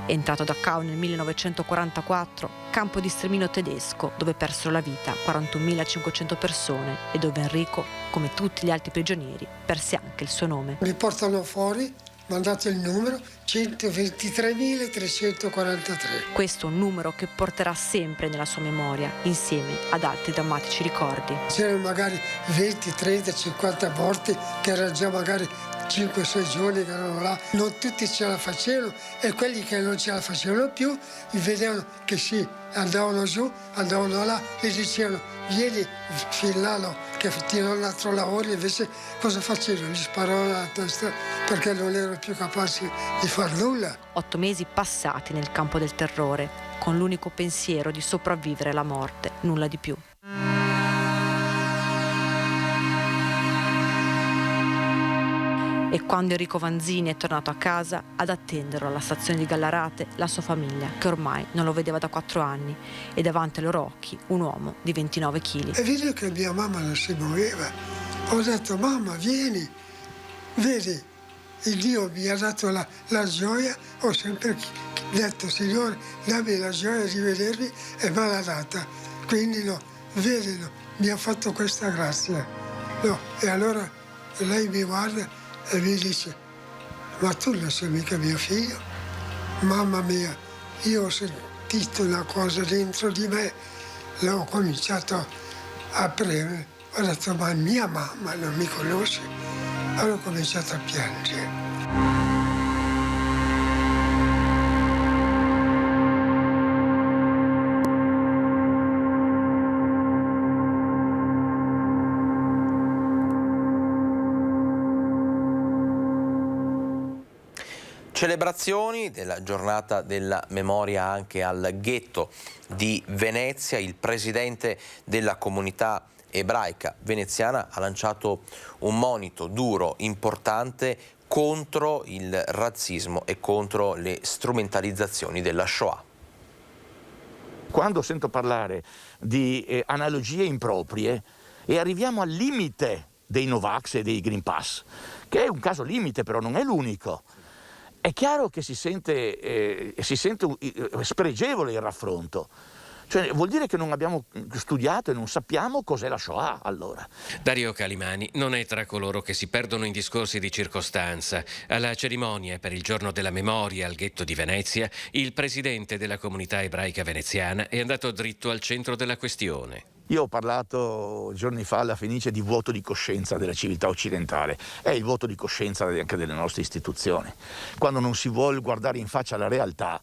È entrato a Dachau nel 1944, campo di sterminio tedesco, dove persero la vita 41.500 persone e dove Enrico, come tutti gli altri prigionieri, perse anche il suo nome. Mi portano fuori, mi hanno dato il numero, 123.343. Questo è un numero che porterà sempre nella sua memoria, insieme ad altri drammatici ricordi. C'erano magari 20, 30, 50 morti che erano già magari 5-6 giorni che erano là. Non tutti ce la facevano e quelli che non ce la facevano più vedevano che sì, andavano giù, andavano là e dicevano vieni fin là, no, che ti do un altro lavoro. Invece cosa facevano? Gli sparavano alla testa perché non erano più capaci di far nulla. 8 mesi passati nel campo del terrore, con l'unico pensiero di sopravvivere alla morte, nulla di più. E quando Enrico Vanzini è tornato a casa, ad attenderlo alla stazione di Gallarate la sua famiglia, che ormai non lo vedeva da 4 anni, e davanti ai loro occhi un uomo di 29 kg. E vedo che mia mamma non si muoveva. Ho detto, mamma, vieni, vedi, il Dio mi ha dato la gioia, ho sempre detto, Signore, dammi la gioia di vedervi e me l'ha data. Quindi no, vedi, no, mi ha fatto questa grazia. No, e allora lei mi guarda e mi dice, ma tu non sei mica mio figlio? Mamma mia, io ho sentito una cosa dentro di me, l'ho cominciato a premere, ho detto, ma mia mamma non mi conosce? Allora ho cominciato a piangere. Celebrazioni della giornata della memoria anche al ghetto di Venezia. Il presidente della comunità ebraica veneziana ha lanciato un monito duro, importante, contro il razzismo e contro le strumentalizzazioni della Shoah. Quando sento parlare di analogie improprie e arriviamo al limite dei Novax e dei Green Pass, che è un caso limite però non è l'unico, è chiaro che si sente spregevole il raffronto. Cioè, vuol dire che non abbiamo studiato e non sappiamo cos'è la Shoah, allora. Dario Calimani non è tra coloro che si perdono in discorsi di circostanza. Alla cerimonia per il giorno della memoria al ghetto di Venezia, il presidente della comunità ebraica veneziana è andato dritto al centro della questione. Io ho parlato giorni fa alla Fenice di vuoto di coscienza della civiltà occidentale. È il vuoto di coscienza anche delle nostre istituzioni. Quando non si vuole guardare in faccia la realtà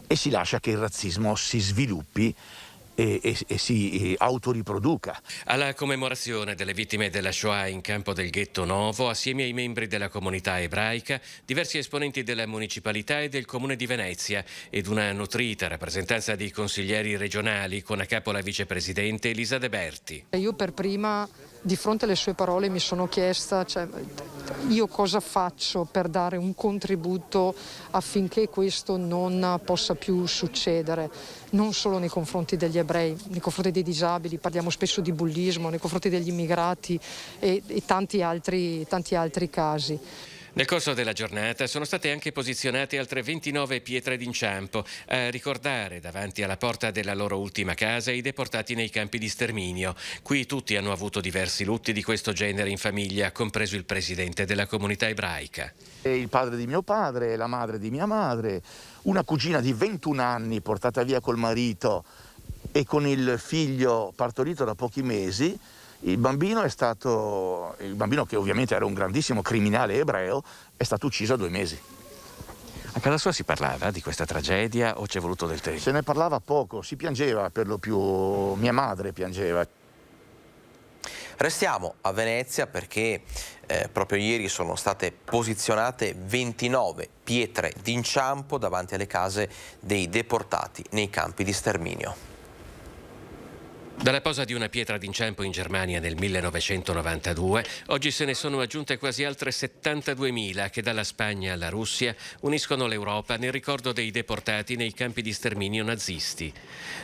e si lascia che il razzismo si sviluppi e si autoriproduca. Alla commemorazione delle vittime della Shoah in campo del Ghetto Novo, assieme ai membri della comunità ebraica, diversi esponenti della municipalità e del comune di Venezia ed una nutrita rappresentanza di consiglieri regionali con a capo la vicepresidente Elisa De Berti. Io per prima, di fronte alle sue parole, mi sono chiesta, io cosa faccio per dare un contributo affinché questo non possa più succedere, non solo nei confronti degli ebrei, nei confronti dei disabili, parliamo spesso di bullismo, nei confronti degli immigrati e tanti altri casi. Nel corso della giornata sono state anche posizionate altre 29 pietre d'inciampo a ricordare davanti alla porta della loro ultima casa i deportati nei campi di sterminio. Qui tutti hanno avuto diversi lutti di questo genere in famiglia, compreso il presidente della comunità ebraica. Il padre di mio padre, la madre di mia madre, una cugina di 21 anni portata via col marito e con il figlio partorito da pochi mesi. Il bambino che ovviamente era un grandissimo criminale ebreo, è stato ucciso a 2 mesi. A casa sua si parlava di questa tragedia o ci è voluto del tempo? Se ne parlava poco, si piangeva per lo più, mia madre piangeva. Restiamo a Venezia perché proprio ieri sono state posizionate 29 pietre d'inciampo davanti alle case dei deportati nei campi di sterminio. Dalla posa di una pietra d'inciampo in Germania nel 1992, oggi se ne sono aggiunte quasi altre 72.000 che dalla Spagna alla Russia uniscono l'Europa nel ricordo dei deportati nei campi di sterminio nazisti.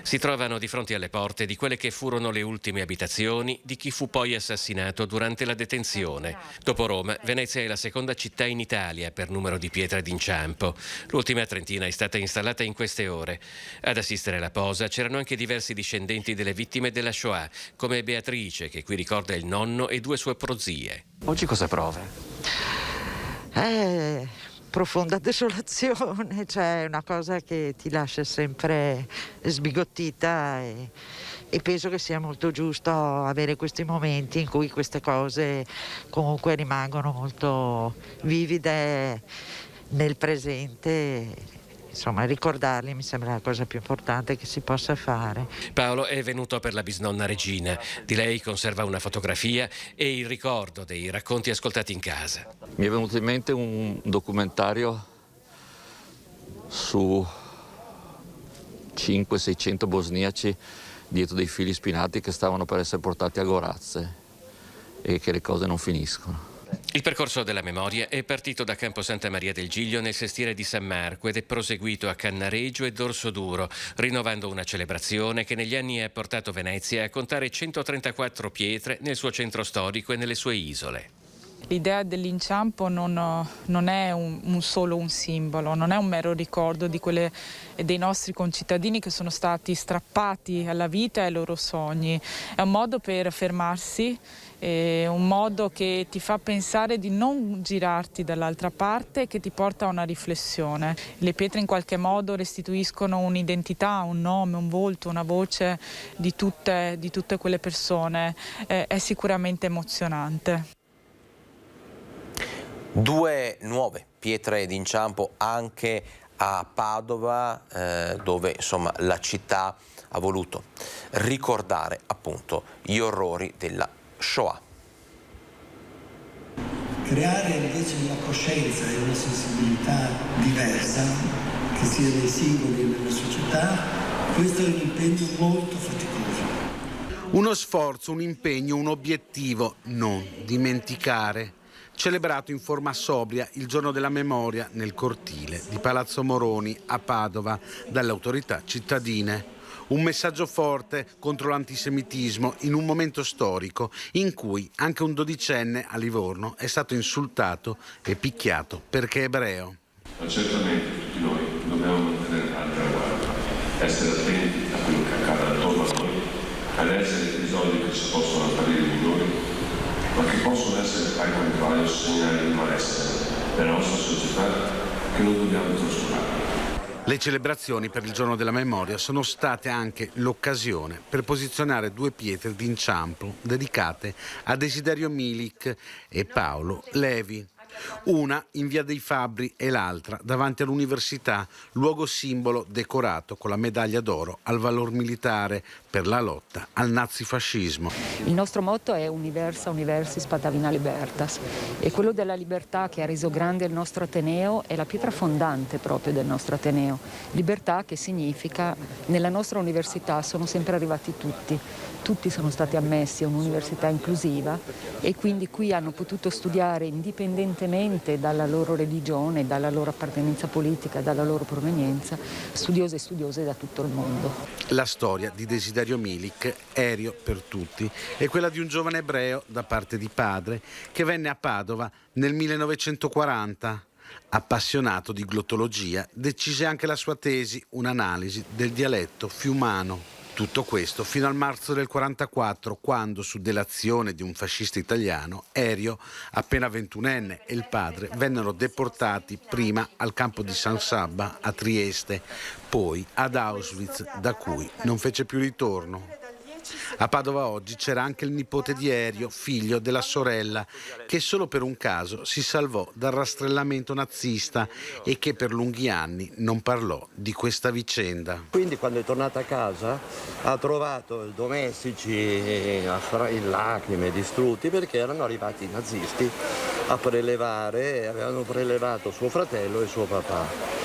Si trovano di fronte alle porte di quelle che furono le ultime abitazioni di chi fu poi assassinato durante la detenzione. Dopo Roma, Venezia è la seconda città in Italia per numero di pietre d'inciampo. L'ultima trentina è stata installata in queste ore. Ad assistere alla posa c'erano anche diversi discendenti delle vittime della Shoah, come Beatrice, che qui ricorda il nonno e 2 sue prozie. Oggi cosa prova? profonda desolazione, cioè una cosa che ti lascia sempre sbigottita e penso che sia molto giusto avere questi momenti in cui queste cose comunque rimangono molto vivide nel presente. Insomma, ricordarli mi sembra la cosa più importante che si possa fare. Paolo è venuto per la bisnonna Regina. Di lei conserva una fotografia e il ricordo dei racconti ascoltati in casa. Mi è venuto in mente un documentario su 500-600 bosniaci dietro dei fili spinati che stavano per essere portati a Gorazze e che le cose non finiscono. Il percorso della memoria è partito da Campo Santa Maria del Giglio nel sestiere di San Marco ed è proseguito a Cannareggio e Dorsoduro, rinnovando una celebrazione che negli anni ha portato Venezia a contare 134 pietre nel suo centro storico e nelle sue isole. L'idea dell'inciampo non è solo un simbolo, non è un mero ricordo dei nostri concittadini che sono stati strappati alla vita e ai loro sogni. È un modo per fermarsi, è un modo che ti fa pensare di non girarti dall'altra parte e che ti porta a una riflessione. Le pietre in qualche modo restituiscono un'identità, un nome, un volto, una voce di tutte quelle persone. È sicuramente emozionante. 2 nuove pietre d'inciampo anche a Padova, dove insomma la città ha voluto ricordare appunto gli orrori della Shoah. Creare invece una coscienza e una sensibilità diversa, che sia nei singoli e nella società, questo è un impegno molto faticoso. Uno sforzo, un impegno, un obiettivo: non dimenticare. Celebrato in forma sobria il giorno della memoria nel cortile di Palazzo Moroni a Padova dalle autorità cittadine. Un messaggio forte contro l'antisemitismo in un momento storico in cui anche un 12enne a Livorno è stato insultato e picchiato perché ebreo. Ma certamente tutti noi dobbiamo mantenere alta guardia, essere attenti a quello che accade attorno a noi, a leggere episodi che ci possono apparire minori, ma che possono essere al contrario segnali di malessere della nostra società che non dobbiamo trascurare. Le celebrazioni per il giorno della memoria sono state anche l'occasione per posizionare 2 pietre d'inciampo dedicate a Desiderio Milik e Paolo Levi. Una in via dei Fabbri e l'altra davanti all'università, luogo simbolo decorato con la medaglia d'oro al valor militare per la lotta al nazifascismo. Il nostro motto è Universa Universis Patavina Libertas e quello della libertà che ha reso grande il nostro Ateneo è la pietra fondante proprio del nostro Ateneo. Libertà che significa nella nostra università sono sempre arrivati tutti sono stati ammessi a un'università inclusiva e quindi qui hanno potuto studiare indipendentemente dalla loro religione, dalla loro appartenenza politica, dalla loro provenienza, studiosi e studiose da tutto il mondo. La storia di Desiderio Milik, Erio per tutti, è quella di un giovane ebreo da parte di padre che venne a Padova nel 1940. Appassionato di glottologia, decise anche la sua tesi, un'analisi del dialetto fiumano. Tutto questo fino al marzo del 1944, quando, su delazione di un fascista italiano, Erio, appena 21enne, e il padre vennero deportati prima al campo di San Sabba a Trieste, poi ad Auschwitz, da cui non fece più ritorno. A Padova oggi c'era anche il nipote di Erio, figlio della sorella, che solo per un caso si salvò dal rastrellamento nazista e che per lunghi anni non parlò di questa vicenda. Quindi quando è tornata a casa ha trovato i domestici in lacrime, distrutti, perché erano arrivati i nazisti a prelevare, avevano prelevato suo fratello e suo papà.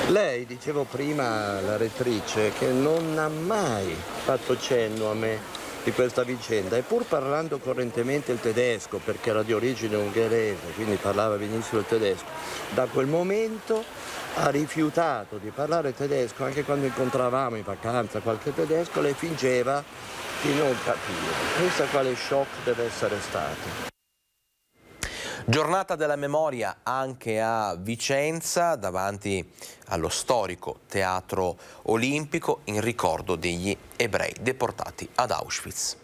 Lei, dicevo prima, la rettrice, che non ha mai fatto cenno a me di questa vicenda, e pur parlando correntemente il tedesco, perché era di origine ungherese, quindi parlava benissimo il tedesco, da quel momento ha rifiutato di parlare tedesco. Anche quando incontravamo in vacanza qualche tedesco, lei fingeva di non capire. Pensa quale shock deve essere stato. Giornata della memoria anche a Vicenza, davanti allo storico Teatro Olimpico, in ricordo degli ebrei deportati ad Auschwitz.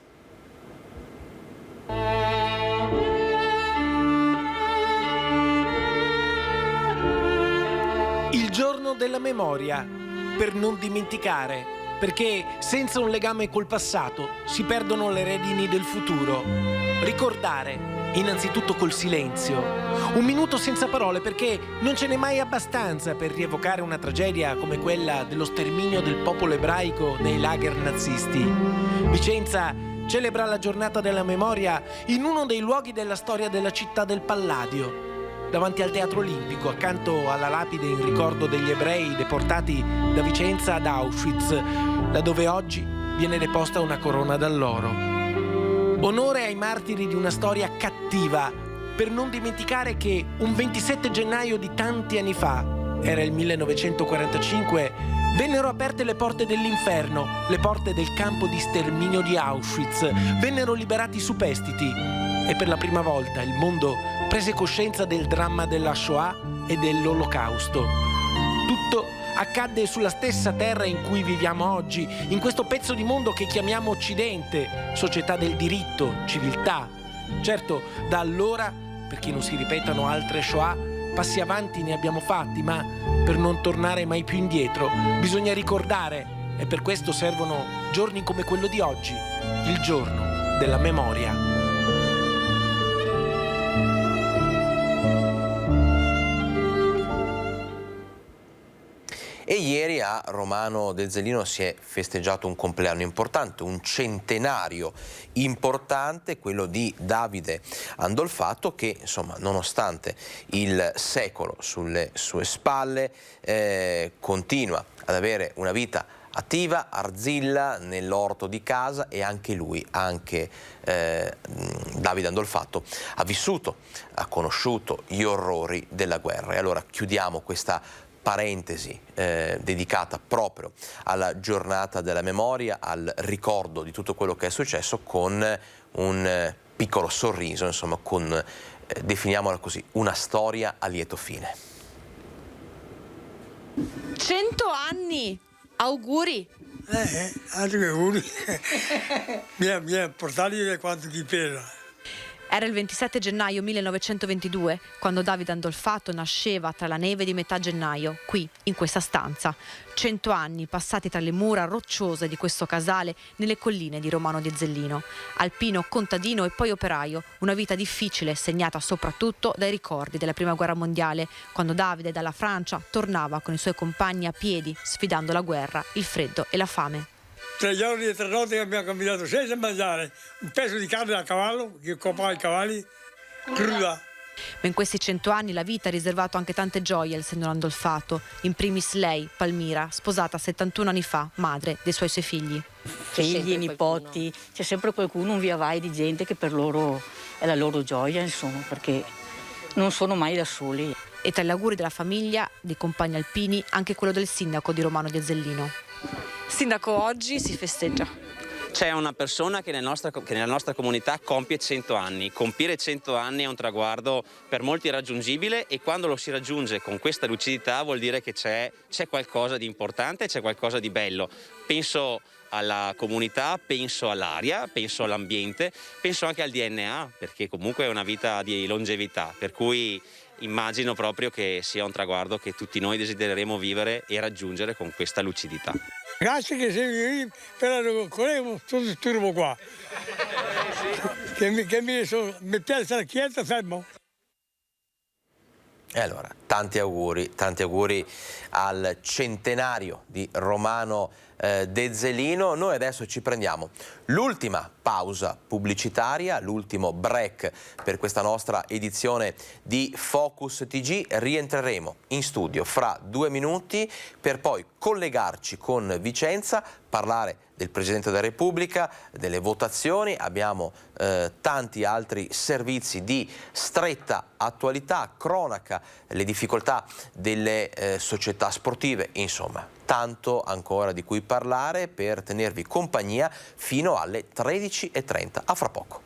della memoria, per non dimenticare, perché senza un legame col passato si perdono le redini del futuro. Ricordare, innanzitutto col silenzio. Un minuto senza parole, perché non ce n'è mai abbastanza per rievocare una tragedia come quella dello sterminio del popolo ebraico nei lager nazisti. Vicenza celebra la giornata della memoria in uno dei luoghi della storia della città del Palladio, davanti al Teatro Olimpico, accanto alla lapide in ricordo degli ebrei deportati da Vicenza ad Auschwitz, là dove oggi viene deposta una corona d'alloro. Onore ai martiri di una storia cattiva, per non dimenticare che un 27 gennaio di tanti anni fa, era il 1945, vennero aperte le porte dell'inferno, le porte del campo di sterminio di Auschwitz, vennero liberati i superstiti e per la prima volta il mondo prese coscienza del dramma della Shoah e dell'Olocausto. Tutto accadde sulla stessa terra in cui viviamo oggi, in questo pezzo di mondo che chiamiamo Occidente, società del diritto, civiltà. Certo, da allora, perché non si ripetano altre Shoah, passi avanti ne abbiamo fatti, ma per non tornare mai più indietro bisogna ricordare, e per questo servono giorni come quello di oggi, il giorno della memoria. E ieri a Romano De Zellino si è festeggiato un compleanno importante, un centenario importante, quello di Davide Andolfatto, che insomma, nonostante il secolo sulle sue spalle, continua ad avere una vita attiva, arzilla nell'orto di casa, e anche lui, Davide Andolfatto, ha conosciuto gli orrori della guerra. E allora chiudiamo questa parentesi dedicata proprio alla giornata della memoria, al ricordo di tutto quello che è successo, con un piccolo sorriso, insomma, con, definiamola così, una storia a lieto fine. 100 anni! Auguri! Auguri! mi ha portato quanto ti pesa. Era il 27 gennaio 1922 quando Davide Andolfatto nasceva tra la neve di metà gennaio, qui, in questa stanza. 100 anni passati tra le mura rocciose di questo casale nelle colline di Romano De Zellino. Alpino, contadino e poi operaio, una vita difficile segnata soprattutto dai ricordi della Prima Guerra Mondiale, quando Davide dalla Francia tornava con i suoi compagni a piedi, sfidando la guerra, il freddo e la fame. 3 giorni e 3 notti che abbiamo camminato senza mangiare, un pezzo di carne a cavallo, che compava i cavalli, cruda. Ma in questi 100 anni la vita ha riservato anche tante gioie al signor Andolfatto, in primis lei, Palmira, sposata 71 anni fa, madre dei suoi 6 figli. Figli, nipoti, c'è sempre qualcuno, un via vai di gente che per loro è la loro gioia, insomma, perché non sono mai da soli. E tra gli auguri della famiglia, dei compagni alpini, anche quello del sindaco di Romano De Zellino. Sindaco, oggi si festeggia. C'è una persona che nella nostra comunità compie 100 anni. Compiere 100 anni è un traguardo per molti irraggiungibile, e quando lo si raggiunge con questa lucidità vuol dire che c'è qualcosa di importante, c'è qualcosa di bello. Penso alla comunità, penso all'aria, penso all'ambiente, penso anche al DNA, perché comunque è una vita di longevità, per cui immagino proprio che sia un traguardo che tutti noi desidereremo vivere e raggiungere con questa lucidità. Grazie che sei per questo turbo qua. Che mi piace stare quieto, fermo. E allora, tanti auguri al centenario di Romano De Zellino. Noi adesso ci prendiamo l'ultima pausa pubblicitaria, l'ultimo break per questa nostra edizione di Focus TG. Rientreremo in studio fra 2 minuti per poi collegarci con Vicenza, parlare del Presidente della Repubblica, delle votazioni. Abbiamo tanti altri servizi di stretta attualità, cronaca, le difficoltà delle società sportive, insomma tanto ancora di cui parlare per tenervi compagnia fino alle 13:30. A fra poco.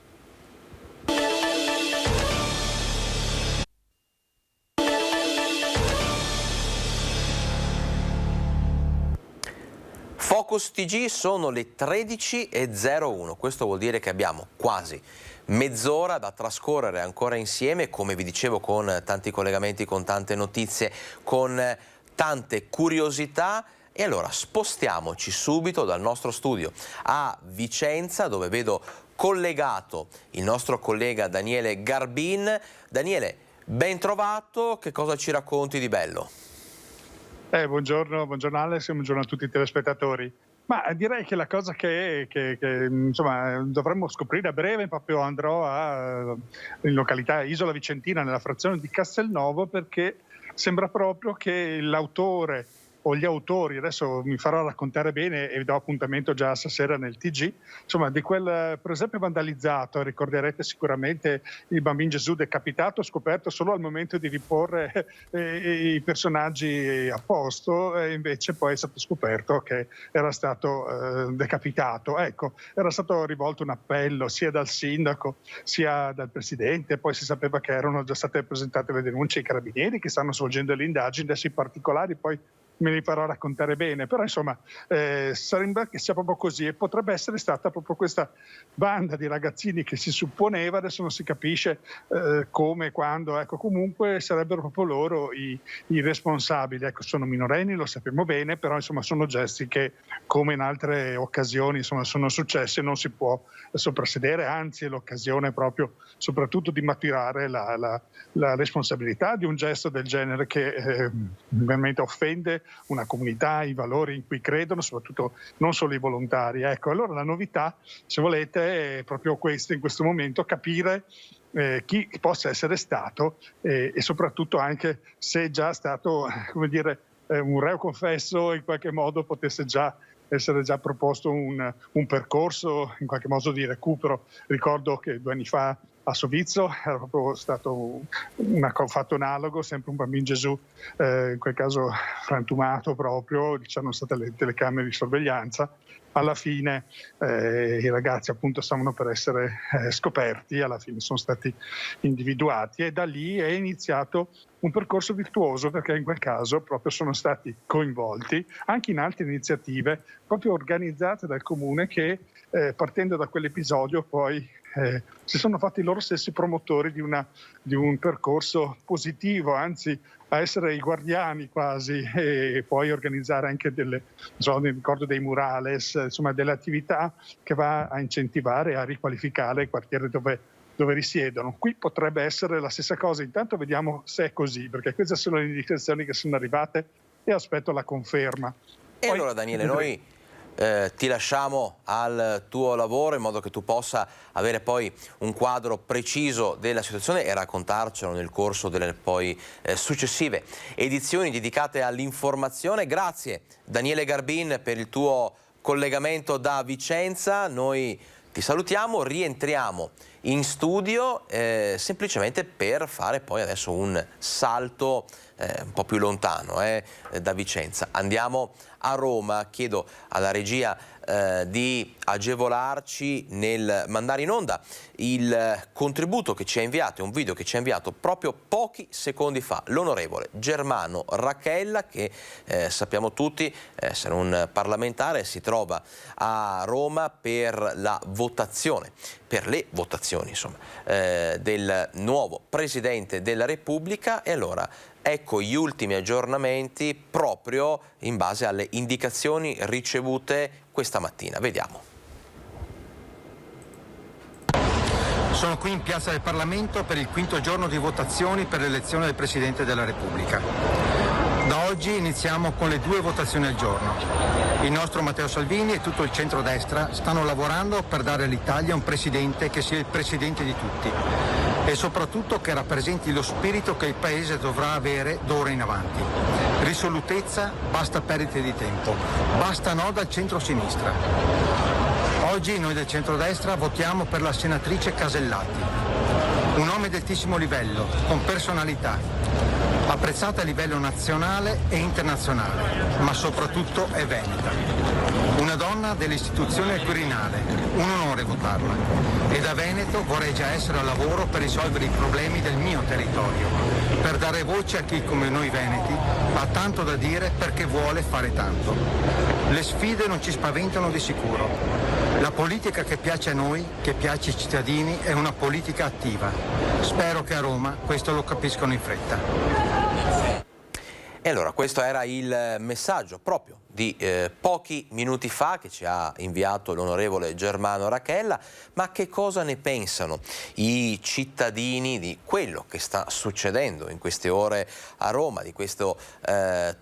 Focus TG, sono le 13:01, questo vuol dire che abbiamo quasi mezz'ora da trascorrere ancora insieme, come vi dicevo, con tanti collegamenti, con tante notizie, con tante curiosità. E allora spostiamoci subito dal nostro studio a Vicenza, dove vedo collegato il nostro collega Daniele Garbin. Daniele, ben trovato, che cosa ci racconti di bello? Buongiorno Alex e buongiorno a tutti i telespettatori. Ma direi che la cosa che insomma, dovremmo scoprire a breve, proprio andrò in località Isola Vicentina, nella frazione di Castelnovo, perché sembra proprio che l'autore o gli autori, adesso mi farò raccontare bene e do appuntamento già stasera nel TG, insomma di quel presepe vandalizzato, ricorderete sicuramente il Bambino Gesù decapitato, scoperto solo al momento di riporre i personaggi a posto, e invece poi è stato scoperto che era stato decapitato. Ecco, era stato rivolto un appello sia dal sindaco sia dal presidente, poi si sapeva che erano già state presentate le denunce ai carabinieri che stanno svolgendo le indagini, adesso i particolari poi me li farò raccontare bene, però insomma sembra che sia proprio così, e potrebbe essere stata proprio questa banda di ragazzini che si supponeva, adesso non si capisce come, quando, ecco, comunque sarebbero proprio loro i responsabili. Ecco, sono minorenni, lo sappiamo bene, però insomma sono gesti che, come in altre occasioni, insomma, sono successi e non si può soprassedere, anzi è l'occasione proprio soprattutto di maturare la responsabilità di un gesto del genere che veramente offende una comunità, i valori in cui credono, soprattutto non solo i volontari. Ecco, allora la novità, se volete, è proprio questa in questo momento, capire chi possa essere stato e soprattutto anche se è già stato, come dire, un reo confesso, in qualche modo potesse già essere già proposto un percorso in qualche modo di recupero. Ricordo che 2 anni fa a Sovizzo era proprio stato un fatto analogo, sempre un Bambino Gesù, in quel caso frantumato proprio, c'erano state le telecamere di sorveglianza. Alla fine i ragazzi appunto stavano per essere scoperti, alla fine sono stati individuati e da lì è iniziato un percorso virtuoso, perché in quel caso proprio sono stati coinvolti anche in altre iniziative proprio organizzate dal comune che partendo da quell'episodio poi si sono fatti loro stessi promotori di un percorso positivo, anzi a essere i guardiani quasi, e poi organizzare anche mi ricordo dei murales, insomma delle attività che va a incentivare e a riqualificare il quartiere dove risiedono. Qui potrebbe essere la stessa cosa, intanto vediamo se è così, perché queste sono le indicazioni che sono arrivate e aspetto la conferma. E poi, allora Daniele, noi ti lasciamo al tuo lavoro in modo che tu possa avere poi un quadro preciso della situazione e raccontarcelo nel corso delle poi successive edizioni dedicate all'informazione. Grazie Daniele Garbin per il tuo collegamento da Vicenza. Noi ti salutiamo, rientriamo in studio semplicemente per fare poi adesso un salto un po' più lontano da Vicenza. Andiamo a Roma, chiedo alla regia di agevolarci nel mandare in onda il contributo che ci ha inviato, un video che ci ha inviato proprio pochi secondi fa l'onorevole Germano Racchella, che sappiamo tutti essere un parlamentare, si trova a Roma per la votazione, per le votazioni insomma, del nuovo Presidente della Repubblica. E allora ecco gli ultimi aggiornamenti proprio in base alle indicazioni ricevute questa mattina. Vediamo. Sono qui in Piazza del Parlamento per il 5° giorno di votazioni per l'elezione del Presidente della Repubblica. Da oggi iniziamo con le 2 votazioni al giorno. Il nostro Matteo Salvini e tutto il centrodestra stanno lavorando per dare all'Italia un Presidente che sia il Presidente di tutti e soprattutto che rappresenti lo spirito che il Paese dovrà avere d'ora in avanti. Risolutezza, basta perdite di tempo, basta no dal centro-sinistra. Oggi noi del centrodestra votiamo per la senatrice Casellati, un nome di altissimo livello, con personalità, apprezzata a livello nazionale e internazionale, ma soprattutto è veneta. Una donna dell'istituzione al Quirinale, un onore votarla. E da Veneto vorrei già essere al lavoro per risolvere i problemi del mio territorio, per dare voce a chi come noi veneti ha tanto da dire perché vuole fare tanto. Le sfide non ci spaventano di sicuro. La politica che piace a noi, che piace ai cittadini, è una politica attiva. Spero che a Roma questo lo capiscano in fretta. E allora questo era il messaggio proprio di pochi minuti fa che ci ha inviato l'onorevole Germano Rachella. Ma che cosa ne pensano i cittadini di quello che sta succedendo in queste ore a Roma, di questo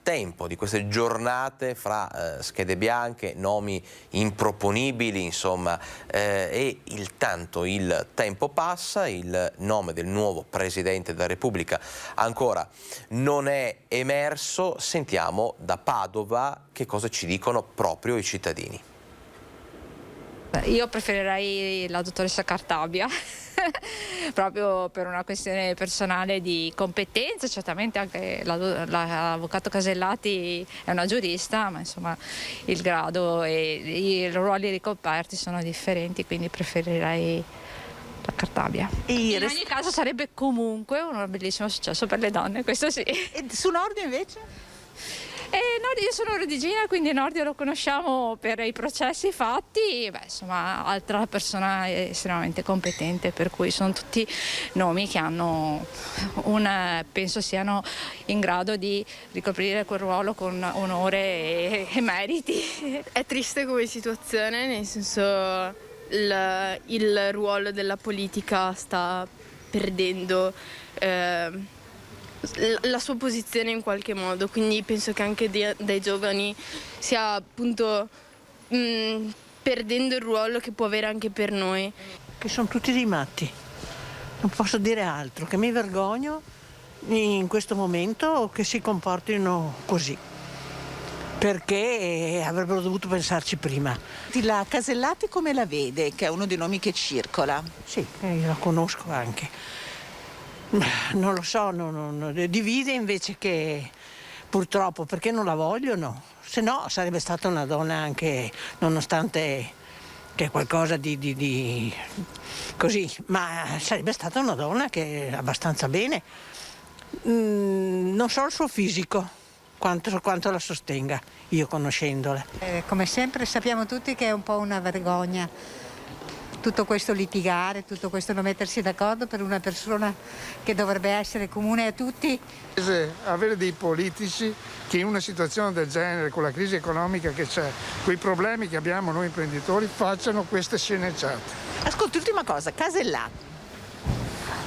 tempo, di queste giornate fra schede bianche, nomi improponibili, insomma, e il tempo passa, il nome del nuovo Presidente della Repubblica ancora non è emerso. Sentiamo da Padova che cosa ci dicono proprio i cittadini. Io preferirei la dottoressa Cartabia proprio per una questione personale di competenza. Certamente anche l'avvocato Casellati è una giurista, ma insomma il grado e i ruoli ricoperti sono differenti, quindi preferirei la Cartabia. In ogni caso sarebbe comunque un bellissimo successo per le donne, questo sì. E su Nordio invece? Nordio, io sono redigina, quindi Nordio lo conosciamo per i processi fatti. Insomma, altra persona estremamente competente, per cui sono tutti nomi che hanno penso siano in grado di ricoprire quel ruolo con onore e meriti. È triste come situazione, nel senso il ruolo della politica sta perdendo la sua posizione in qualche modo, quindi penso che anche dai giovani sia appunto perdendo il ruolo che può avere anche per noi. Che sono tutti dei matti, non posso dire altro, che mi vergogno in questo momento che si comportino così, perché avrebbero dovuto pensarci prima. La Casellati come la vede, che è uno dei nomi che circola? Sì, io la conosco anche. Non lo so, divide invece che purtroppo, perché non la vogliono, se no sarebbe stata una donna anche, nonostante che è qualcosa di così, ma sarebbe stata una donna che è abbastanza bene. Non so il suo fisico, quanto la sostenga, io conoscendola. Come sempre sappiamo tutti che è un po' una vergogna tutto questo litigare, tutto questo non mettersi d'accordo per una persona che dovrebbe essere comune a tutti. Avere dei politici che in una situazione del genere, con la crisi economica che c'è, con i problemi che abbiamo noi imprenditori, facciano queste sceneggiate. Ascolti, ultima cosa, Casellati.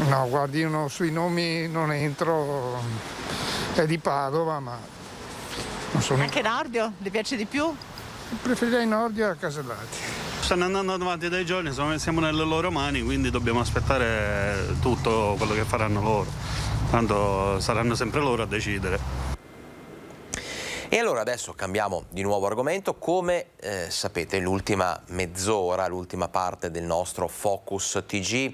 No, guardi, io sui nomi non entro, è di Padova, ma non sono... Anche Nordio, ti piace di più? Preferirei Nordio a Casellati. Stanno andando avanti dai giorni, siamo nelle loro mani, quindi dobbiamo aspettare tutto quello che faranno loro. Tanto saranno sempre loro a decidere. E allora adesso cambiamo di nuovo argomento. Come sapete, l'ultima mezz'ora, l'ultima parte del nostro Focus TG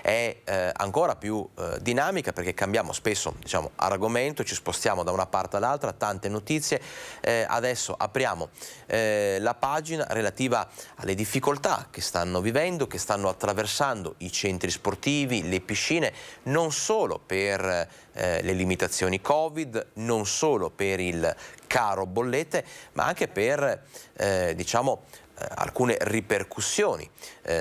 è ancora più dinamica, perché cambiamo spesso, diciamo, argomento, ci spostiamo da una parte all'altra, tante notizie. Adesso apriamo la pagina relativa alle difficoltà che stanno vivendo, che stanno attraversando i centri sportivi, le piscine, non solo per le limitazioni Covid, non solo per il caro bollette, ma anche per alcune ripercussioni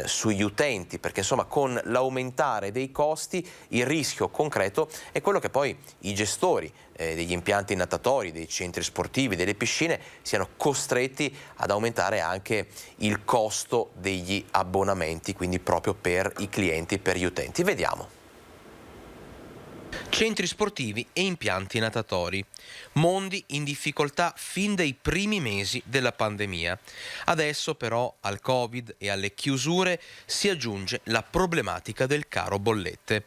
sugli utenti, perché insomma con l'aumentare dei costi il rischio concreto è quello che poi i gestori degli impianti natatori, dei centri sportivi, delle piscine siano costretti ad aumentare anche il costo degli abbonamenti, quindi proprio per i clienti, per gli utenti. Vediamo. Centri sportivi e impianti natatori. Mondi in difficoltà fin dai primi mesi della pandemia. Adesso però al Covid e alle chiusure si aggiunge la problematica del caro bollette.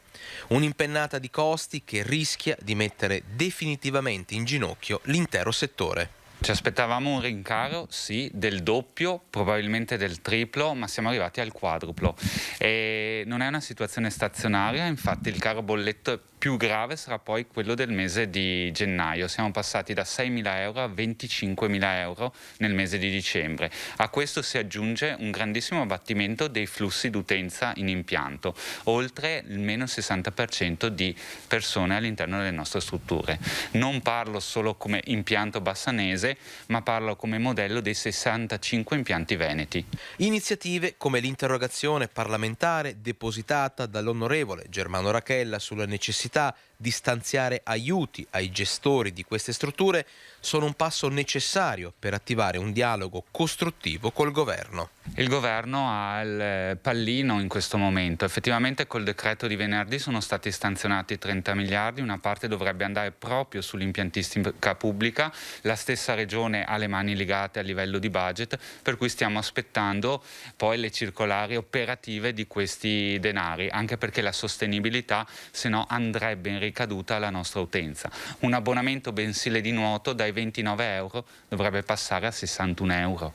Un'impennata di costi che rischia di mettere definitivamente in ginocchio l'intero settore. Ci aspettavamo un rincaro, sì, del doppio, probabilmente del triplo, ma siamo arrivati al quadruplo. E non è una situazione stazionaria, infatti il caro bolletto più grave sarà poi quello del mese di gennaio. Siamo passati da 6.000 euro a 25.000 euro nel mese di dicembre. A questo si aggiunge un grandissimo abbattimento dei flussi d'utenza in impianto, oltre il meno 60% di persone all'interno delle nostre strutture. Non parlo solo come impianto bassanese, Molise, ma parlo come modello dei 65 impianti veneti. Iniziative come l'interrogazione parlamentare depositata dall'onorevole Germano Rachella sulla necessità di stanziare aiuti ai gestori di queste strutture sono un passo necessario per attivare un dialogo costruttivo col governo. Il governo ha il pallino in questo momento. Effettivamente col decreto di venerdì sono stati stanzionati 30 miliardi, una parte dovrebbe andare proprio sull'impiantistica pubblica, la stessa regione ha le mani legate a livello di budget, per cui stiamo aspettando poi le circolari operative di questi denari, anche perché la sostenibilità se no andrebbe in ricaduta alla nostra utenza. Un abbonamento mensile di nuoto dai 29 euro dovrebbe passare a 61 euro.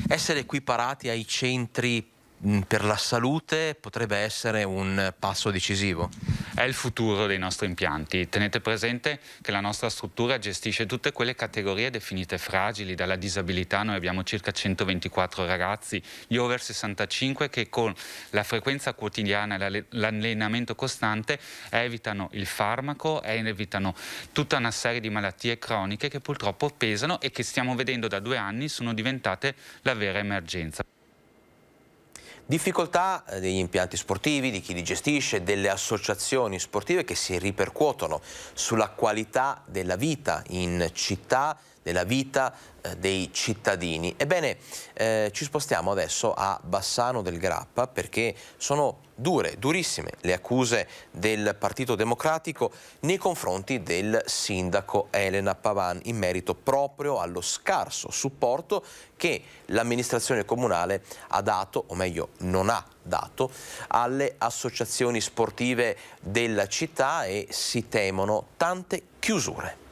Essere equiparati ai centri per la salute potrebbe essere un passo decisivo. È il futuro dei nostri impianti. Tenete presente che la nostra struttura gestisce tutte quelle categorie definite fragili. Dalla disabilità noi abbiamo circa 124 ragazzi, gli over 65 che con la frequenza quotidiana e l'allenamento costante evitano il farmaco e evitano tutta una serie di malattie croniche che purtroppo pesano e che stiamo vedendo da 2 anni sono diventate la vera emergenza. Difficoltà degli impianti sportivi, di chi li gestisce, delle associazioni sportive che si ripercuotono sulla qualità della vita in città, della vita dei cittadini. Ebbene, ci spostiamo adesso a Bassano del Grappa perché sono durissime le accuse del Partito Democratico nei confronti del sindaco Elena Pavan in merito proprio allo scarso supporto che l'amministrazione comunale ha dato, o meglio non ha dato, alle associazioni sportive della città e si temono tante chiusure.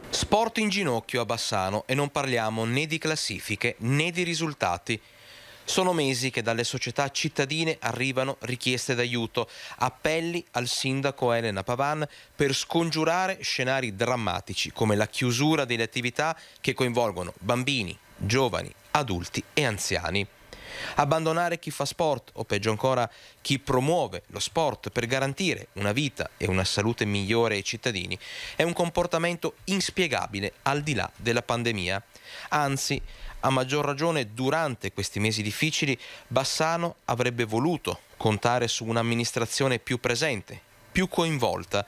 Sport in ginocchio a Bassano e non parliamo né di classifiche né di risultati. Sono mesi che dalle società cittadine arrivano richieste d'aiuto, appelli al sindaco Elena Pavan per scongiurare scenari drammatici come la chiusura delle attività che coinvolgono bambini, giovani, adulti e anziani. Abbandonare chi fa sport o peggio ancora chi promuove lo sport per garantire una vita e una salute migliore ai cittadini è un comportamento inspiegabile al di là della pandemia. Anzi, a maggior ragione durante questi mesi difficili Bassano avrebbe voluto contare su un'amministrazione più presente, più coinvolta,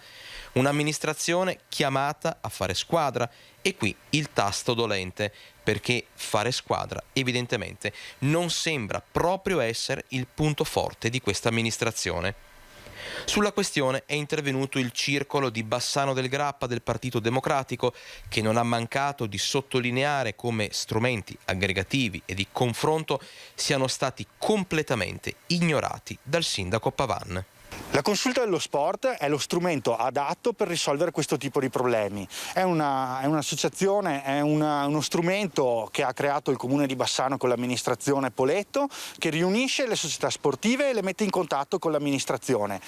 un'amministrazione chiamata a fare squadra e qui il tasto dolente perché fare squadra evidentemente non sembra proprio essere il punto forte di questa amministrazione. Sulla questione è intervenuto il circolo di Bassano del Grappa del Partito Democratico che non ha mancato di sottolineare come strumenti aggregativi e di confronto siano stati completamente ignorati dal sindaco Pavan. La consulta dello sport è lo strumento adatto per risolvere questo tipo di problemi. È un'associazione, è uno strumento che ha creato il comune di Bassano con l'amministrazione Poletto, che riunisce le società sportive e le mette in contatto con l'amministrazione.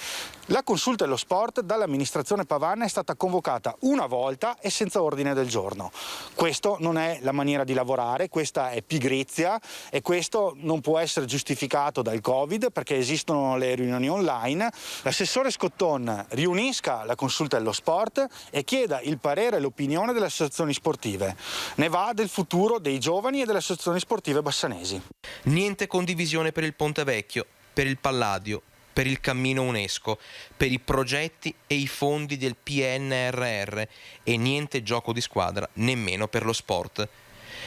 La consulta dello sport dall'amministrazione Pavan è stata convocata una volta e senza ordine del giorno. Questo non è la maniera di lavorare, questa è pigrizia e questo non può essere giustificato dal Covid perché esistono le riunioni online. L'assessore Scotton riunisca la consulta dello sport e chieda il parere e l'opinione delle associazioni sportive. Ne va del futuro dei giovani e delle associazioni sportive bassanesi. Niente condivisione per il Ponte Vecchio, per il Palladio, per il cammino UNESCO, per i progetti e i fondi del PNRR e niente gioco di squadra nemmeno per lo sport.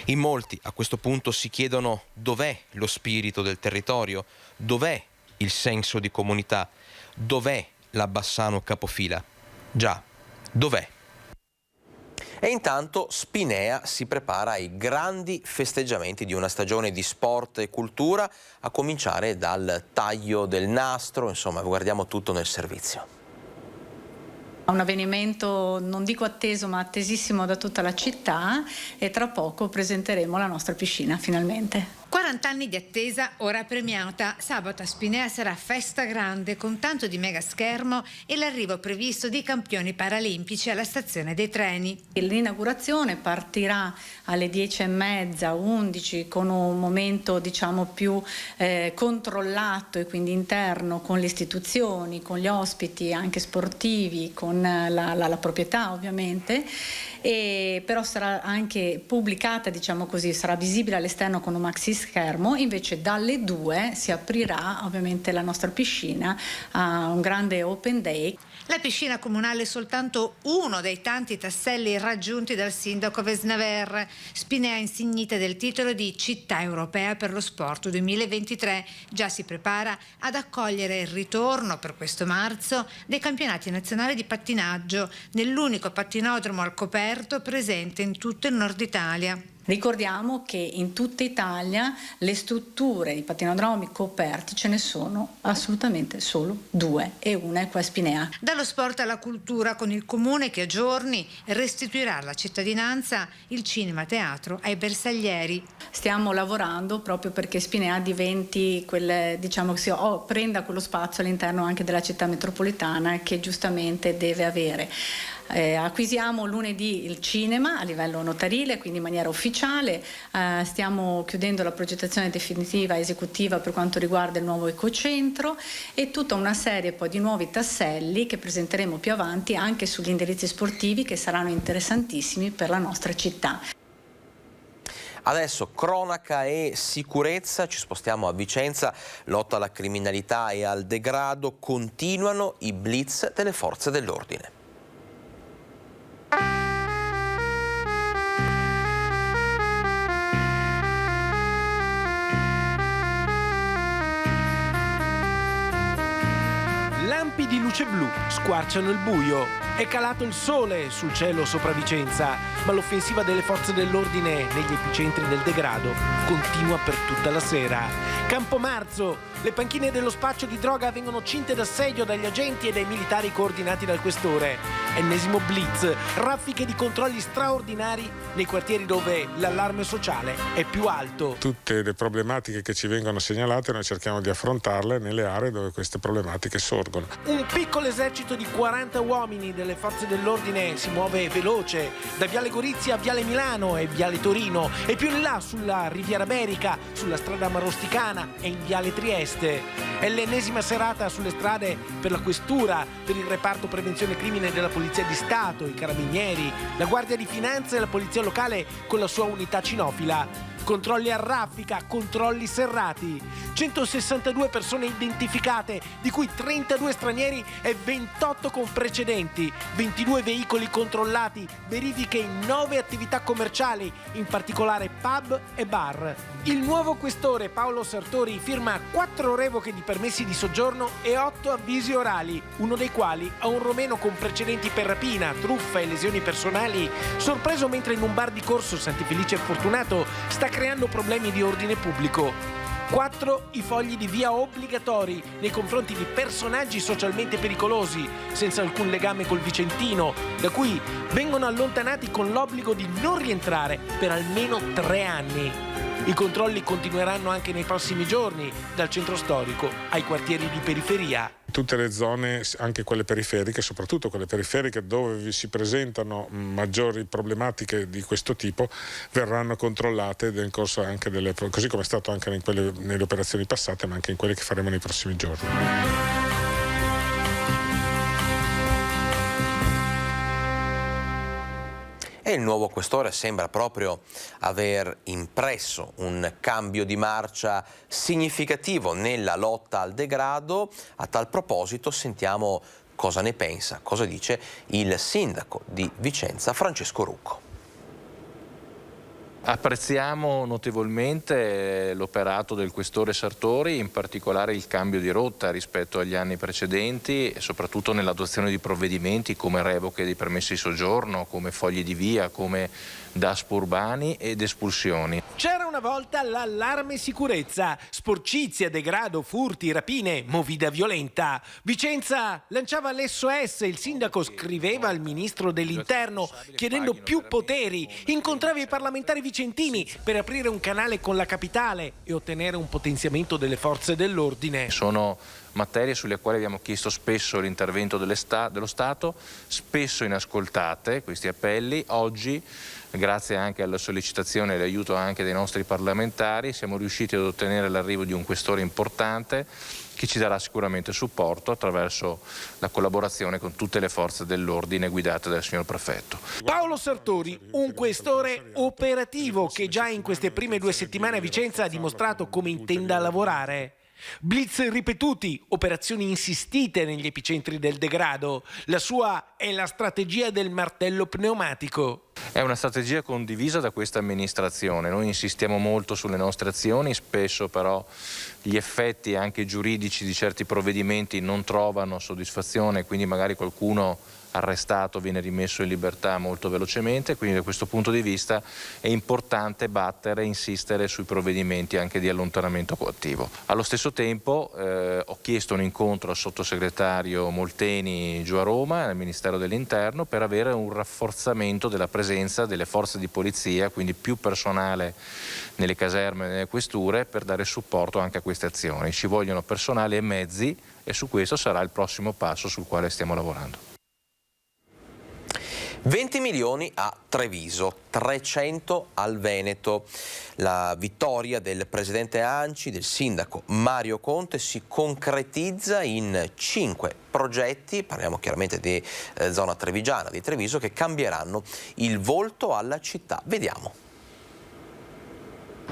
In molti a questo punto si chiedono dov'è lo spirito del territorio, dov'è il senso di comunità, dov'è la Bassano capofila? Già, dov'è? E intanto Spinea si prepara ai grandi festeggiamenti di una stagione di sport e cultura, a cominciare dal taglio del nastro, insomma guardiamo tutto nel servizio. Un avvenimento non dico atteso ma attesissimo da tutta la città e tra poco presenteremo la nostra piscina finalmente. 40 anni di attesa ora premiata. Sabato a Spinea sarà festa grande con tanto di mega schermo e l'arrivo previsto di campioni paralimpici alla stazione dei treni. L'inaugurazione partirà alle 10:30, 11 con un momento più controllato e quindi interno con le istituzioni, con gli ospiti anche sportivi, con la proprietà ovviamente. Però sarà anche pubblicata, sarà visibile all'esterno con un maxi schermo. Invece dalle 2 si aprirà ovviamente la nostra piscina a un grande open day. La piscina comunale è soltanto uno dei tanti tasselli raggiunti dal sindaco Vesnaver. Spinea insignita del titolo di Città Europea per lo Sport 2023. Già si prepara ad accogliere il ritorno per questo marzo dei campionati nazionali di pattinaggio nell'unico pattinodromo al coperto presente in tutto il nord Italia. Ricordiamo che in tutta Italia le strutture di pattinodromi coperti ce ne sono assolutamente solo 2 e una è qua a Spinea. Dallo sport alla cultura, con il comune che a giorni restituirà alla cittadinanza il cinema teatro ai bersaglieri. Stiamo lavorando proprio perché Spinea diventi prenda quello spazio all'interno anche della città metropolitana che giustamente deve avere. Acquisiamo lunedì il cinema a livello notarile, quindi in maniera ufficiale. Stiamo chiudendo la progettazione definitiva esecutiva per quanto riguarda il nuovo ecocentro e tutta una serie poi di nuovi tasselli che presenteremo più avanti anche sugli indirizzi sportivi che saranno interessantissimi per la nostra città. Adesso cronaca e sicurezza, ci spostiamo a Vicenza, lotta alla criminalità e al degrado, continuano i blitz delle forze dell'ordine. Lampi di luce blu squarciano il buio. È calato il sole sul cielo sopra Vicenza, ma l'offensiva delle forze dell'ordine negli epicentri del degrado continua per tutta la sera. Campomarzo, le panchine dello spaccio di droga vengono cinte d'assedio dagli agenti e dai militari coordinati dal questore. Ennesimo blitz, raffiche di controlli straordinari nei quartieri dove l'allarme sociale è più alto. Tutte le problematiche che ci vengono segnalate noi cerchiamo di affrontarle nelle aree dove queste problematiche sorgono. Un piccolo esercito di 40 uomini delle forze dell'ordine si muove veloce da Viale Gorizia a Viale Milano e Viale Torino e più in là sulla Riviera Berica, sulla strada Marosticana e in Viale Trieste. È l'ennesima serata sulle strade per la questura, per il reparto prevenzione crimine della Polizia di Stato, i Carabinieri, la Guardia di Finanza e la Polizia Locale con la sua unità cinofila. Controlli a raffica, controlli serrati. 162 persone identificate, di cui 32 stranieri e 28 con precedenti. 22 veicoli controllati, verifiche in 9 attività commerciali, in particolare pub e bar. Il nuovo questore Paolo Sartori firma 4 revoche di permessi di soggiorno e 8 avvisi orali, uno dei quali a un romeno con precedenti per rapina, truffa e lesioni personali, sorpreso mentre in un bar di Corso Santi Felice e Fortunato sta creando problemi di ordine pubblico. 4 i fogli di via obbligatori nei confronti di personaggi socialmente pericolosi, senza alcun legame col vicentino, da cui vengono allontanati con l'obbligo di non rientrare per almeno 3 anni. I controlli continueranno anche nei prossimi giorni, dal centro storico ai quartieri di periferia. Tutte le zone, anche quelle periferiche, soprattutto quelle periferiche dove si presentano maggiori problematiche di questo tipo, verranno controllate nel corso anche così come è stato anche nelle operazioni passate, ma anche in quelle che faremo nei prossimi giorni. E il nuovo questore sembra proprio aver impresso un cambio di marcia significativo nella lotta al degrado. A tal proposito sentiamo cosa ne pensa, cosa dice il sindaco di Vicenza, Francesco Rucco. Apprezziamo notevolmente l'operato del questore Sartori, in particolare il cambio di rotta rispetto agli anni precedenti e soprattutto nell'adozione di provvedimenti come revoche dei permessi di soggiorno, come fogli di via, come DASP urbani ed espulsioni. C'era una volta l'allarme sicurezza, sporcizia, degrado, furti, rapine, movida violenta. Vicenza lanciava l'SOS, il sindaco scriveva al ministro dell'interno chiedendo più poteri, incontrava i parlamentari vicenzi Vicentini per aprire un canale con la capitale e ottenere un potenziamento delle forze dell'ordine. Sono materie sulle quali abbiamo chiesto spesso l'intervento dello Stato, spesso inascoltate questi appelli. Oggi, grazie anche alla sollecitazione e all'aiuto anche dei nostri parlamentari, siamo riusciti ad ottenere l'arrivo di un questore importante che ci darà sicuramente supporto attraverso la collaborazione con tutte le forze dell'ordine guidate dal signor prefetto. Paolo Sartori, un questore operativo che già in queste prime 2 settimane a Vicenza ha dimostrato come intenda lavorare. Blitz ripetuti, operazioni insistite negli epicentri del degrado. La sua è la strategia del martello pneumatico. È una strategia condivisa da questa amministrazione. Noi insistiamo molto sulle nostre azioni, spesso però gli effetti anche giuridici di certi provvedimenti non trovano soddisfazione, quindi magari qualcuno arrestato viene rimesso in libertà molto velocemente, quindi da questo punto di vista è importante battere e insistere sui provvedimenti anche di allontanamento coattivo. Allo stesso tempo ho chiesto un incontro al sottosegretario Molteni giù a Roma, al Ministero dell'Interno, per avere un rafforzamento della presenza delle forze di polizia, quindi più personale nelle caserme e nelle questure per dare supporto anche a queste azioni. Ci vogliono personale e mezzi e su questo sarà il prossimo passo sul quale stiamo lavorando. 20 milioni a Treviso, 300 al Veneto. La vittoria del presidente ANCI, del sindaco Mario Conte, si concretizza in 5 progetti, parliamo chiaramente di zona trevigiana, di Treviso, che cambieranno il volto alla città. Vediamo.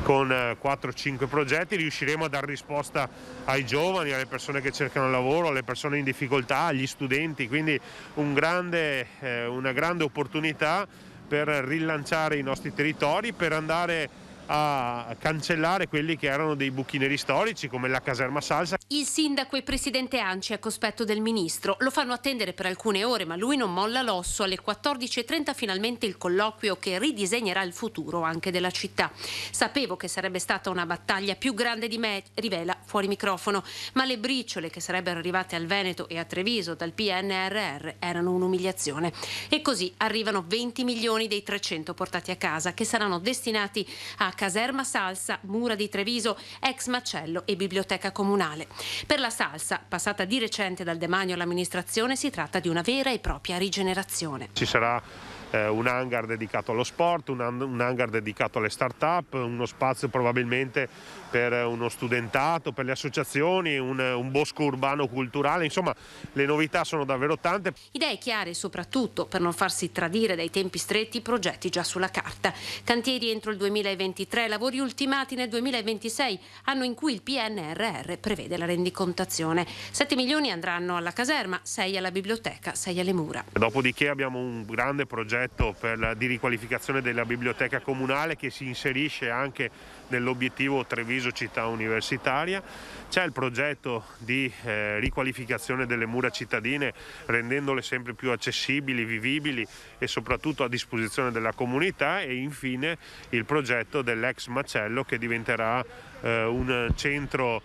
Con 4-5 progetti riusciremo a dare risposta ai giovani, alle persone che cercano lavoro, alle persone in difficoltà, agli studenti, quindi una grande opportunità per rilanciare i nostri territori, per andare a cancellare quelli che erano dei buchi neri storici come la caserma Salsa. Il sindaco e presidente ANCI a cospetto del ministro lo fanno attendere per alcune ore, ma lui non molla l'osso. Alle 14:30 finalmente il colloquio che ridisegnerà il futuro anche della città. Sapevo che sarebbe stata una battaglia più grande di me, rivela fuori microfono, ma le briciole che sarebbero arrivate al Veneto e a Treviso dal PNRR erano un'umiliazione. E così arrivano 20 milioni dei 300 portati a casa, che saranno destinati a caserma Salsa, mura di Treviso, ex macello e biblioteca comunale. Per la Salsa, passata di recente dal demanio all'amministrazione, si tratta di una vera e propria rigenerazione. Ci sarà un hangar dedicato allo sport, un hangar dedicato alle start-up, uno spazio probabilmente per uno studentato, per le associazioni, un bosco urbano culturale, insomma le novità sono davvero tante. Idee chiare soprattutto per non farsi tradire dai tempi stretti, progetti già sulla carta. Cantieri entro il 2023, lavori ultimati nel 2026, anno in cui il PNRR prevede la rendicontazione. 7 milioni andranno alla caserma, 6 alla biblioteca, 6 alle mura. Dopodiché abbiamo un grande progetto di riqualificazione della biblioteca comunale che si inserisce anche nell'obiettivo Treviso città universitaria. C'è il progetto di riqualificazione delle mura cittadine, rendendole sempre più accessibili, vivibili e soprattutto a disposizione della comunità, e infine il progetto dell'ex macello, che diventerà un centro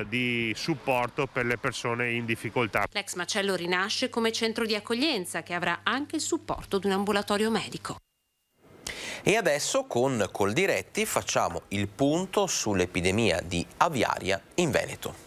di supporto per le persone in difficoltà. L'ex macello rinasce come centro di accoglienza che avrà anche il supporto di un ambulatorio medico. E adesso con Coldiretti facciamo il punto sull'epidemia di aviaria in Veneto.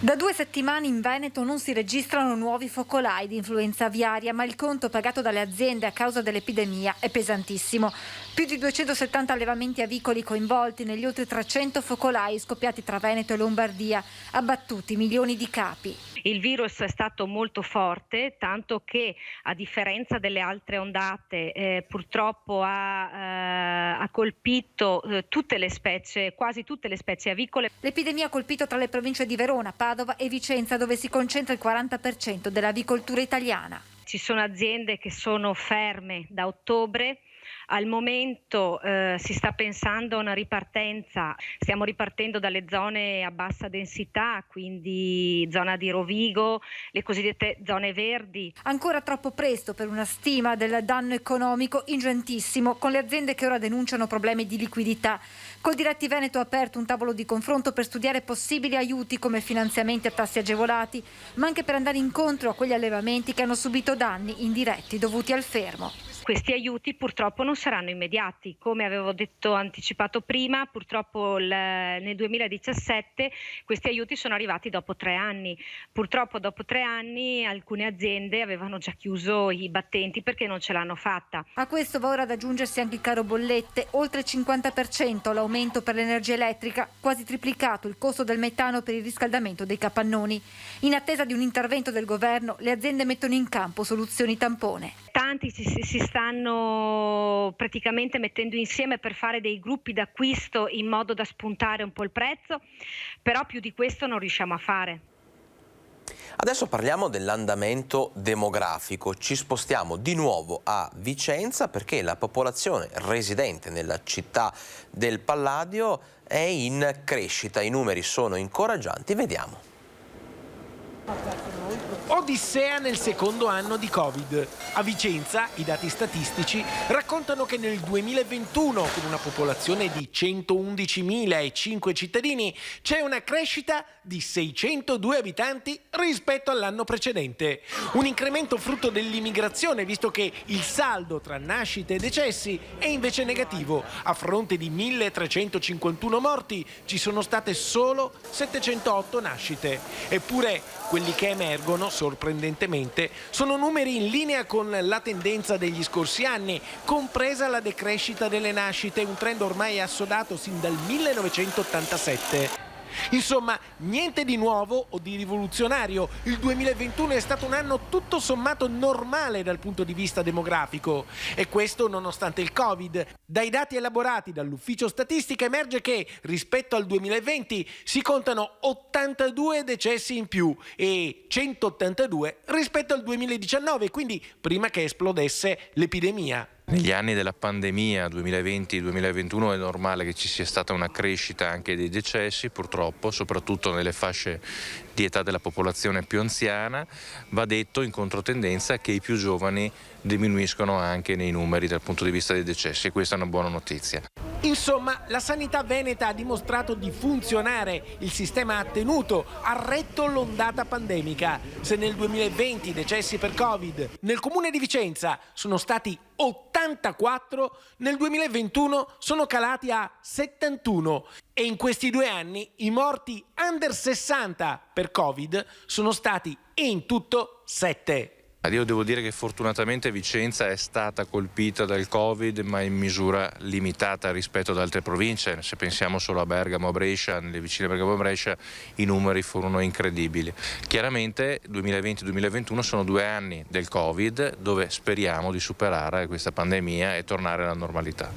Da 2 settimane in Veneto non si registrano nuovi focolai di influenza aviaria, ma il conto pagato dalle aziende a causa dell'epidemia è pesantissimo. Più di 270 allevamenti avicoli coinvolti negli oltre 300 focolai scoppiati tra Veneto e Lombardia, abbattuti milioni di capi. Il virus è stato molto forte, tanto che a differenza delle altre ondate purtroppo ha colpito tutte le specie, quasi tutte le specie avicole. L'epidemia ha colpito tra le province di Verona, Padova e Vicenza, dove si concentra il 40% dell'avicoltura italiana. Ci sono aziende che sono ferme da ottobre. Al momento si sta pensando a una ripartenza, stiamo ripartendo dalle zone a bassa densità, quindi zona di Rovigo, le cosiddette zone verdi. Ancora troppo presto per una stima del danno economico ingentissimo, con le aziende che ora denunciano problemi di liquidità. Coldiretti Veneto ha aperto un tavolo di confronto per studiare possibili aiuti come finanziamenti a tassi agevolati, ma anche per andare incontro a quegli allevamenti che hanno subito danni indiretti dovuti al fermo. Questi aiuti purtroppo non saranno immediati, come avevo anticipato prima, purtroppo nel 2017 questi aiuti sono arrivati dopo 3 anni. Purtroppo dopo 3 anni alcune aziende avevano già chiuso i battenti perché non ce l'hanno fatta. A questo va ora ad aggiungersi anche il caro bollette, oltre il 50% l'aumento per l'energia elettrica, quasi triplicato il costo del metano per il riscaldamento dei capannoni. In attesa di un intervento del governo, le aziende mettono in campo soluzioni tampone. Tanti si stanno praticamente mettendo insieme per fare dei gruppi d'acquisto in modo da spuntare un po' il prezzo, però più di questo non riusciamo a fare. Adesso parliamo dell'andamento demografico. Ci spostiamo di nuovo a Vicenza perché la popolazione residente nella città del Palladio è in crescita. I numeri sono incoraggianti. Vediamo. Odissea nel secondo anno di Covid. A Vicenza i dati statistici raccontano che nel 2021, con una popolazione di 111.005 cittadini, c'è una crescita di 602 abitanti rispetto all'anno precedente. Un incremento frutto dell'immigrazione, visto che il saldo tra nascite e decessi è invece negativo. A fronte di 1.351 morti ci sono state solo 708 nascite. Eppure quelli che emergono, sorprendentemente, sono numeri in linea con la tendenza degli scorsi anni, compresa la decrescita delle nascite, un trend ormai assodato sin dal 1987. Insomma, niente di nuovo o di rivoluzionario. Il 2021 è stato un anno tutto sommato normale dal punto di vista demografico. E questo nonostante il Covid. Dai dati elaborati dall'Ufficio Statistica emerge che, rispetto al 2020, si contano 82 decessi in più e 182 rispetto al 2019, quindi prima che esplodesse l'epidemia. Negli anni della pandemia 2020-2021 è normale che ci sia stata una crescita anche dei decessi, purtroppo, soprattutto nelle fasce di età della popolazione più anziana. Va detto in controtendenza che i più giovani diminuiscono anche nei numeri dal punto di vista dei decessi e questa è una buona notizia. Insomma, la sanità veneta ha dimostrato di funzionare, il sistema ha tenuto, ha retto l'ondata pandemica. Se nel 2020 i decessi per Covid nel comune di Vicenza sono stati 84, nel 2021 sono calati a 71 e in questi 2 anni i morti under 60 per Covid sono stati in tutto 7. Io devo dire che fortunatamente Vicenza è stata colpita dal Covid, ma in misura limitata rispetto ad altre province. Se pensiamo solo a Bergamo, a Brescia, nelle vicine Bergamo e Brescia, i numeri furono incredibili. Chiaramente 2020-2021 sono 2 anni del Covid, dove speriamo di superare questa pandemia e tornare alla normalità.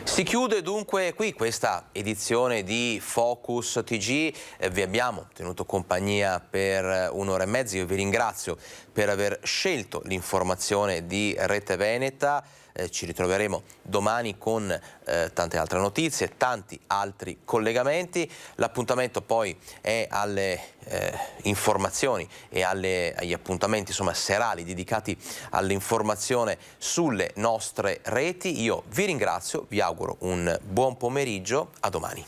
Si chiude dunque qui questa edizione di Focus TG, vi abbiamo tenuto compagnia per 1 ora e mezza, io vi ringrazio per aver scelto l'informazione di Rete Veneta, ci ritroveremo domani con tante altre notizie, tanti altri collegamenti, l'appuntamento poi è alle informazioni e agli appuntamenti serali dedicati all'informazione sulle nostre reti. Io vi ringrazio, vi auguro un buon pomeriggio, a domani.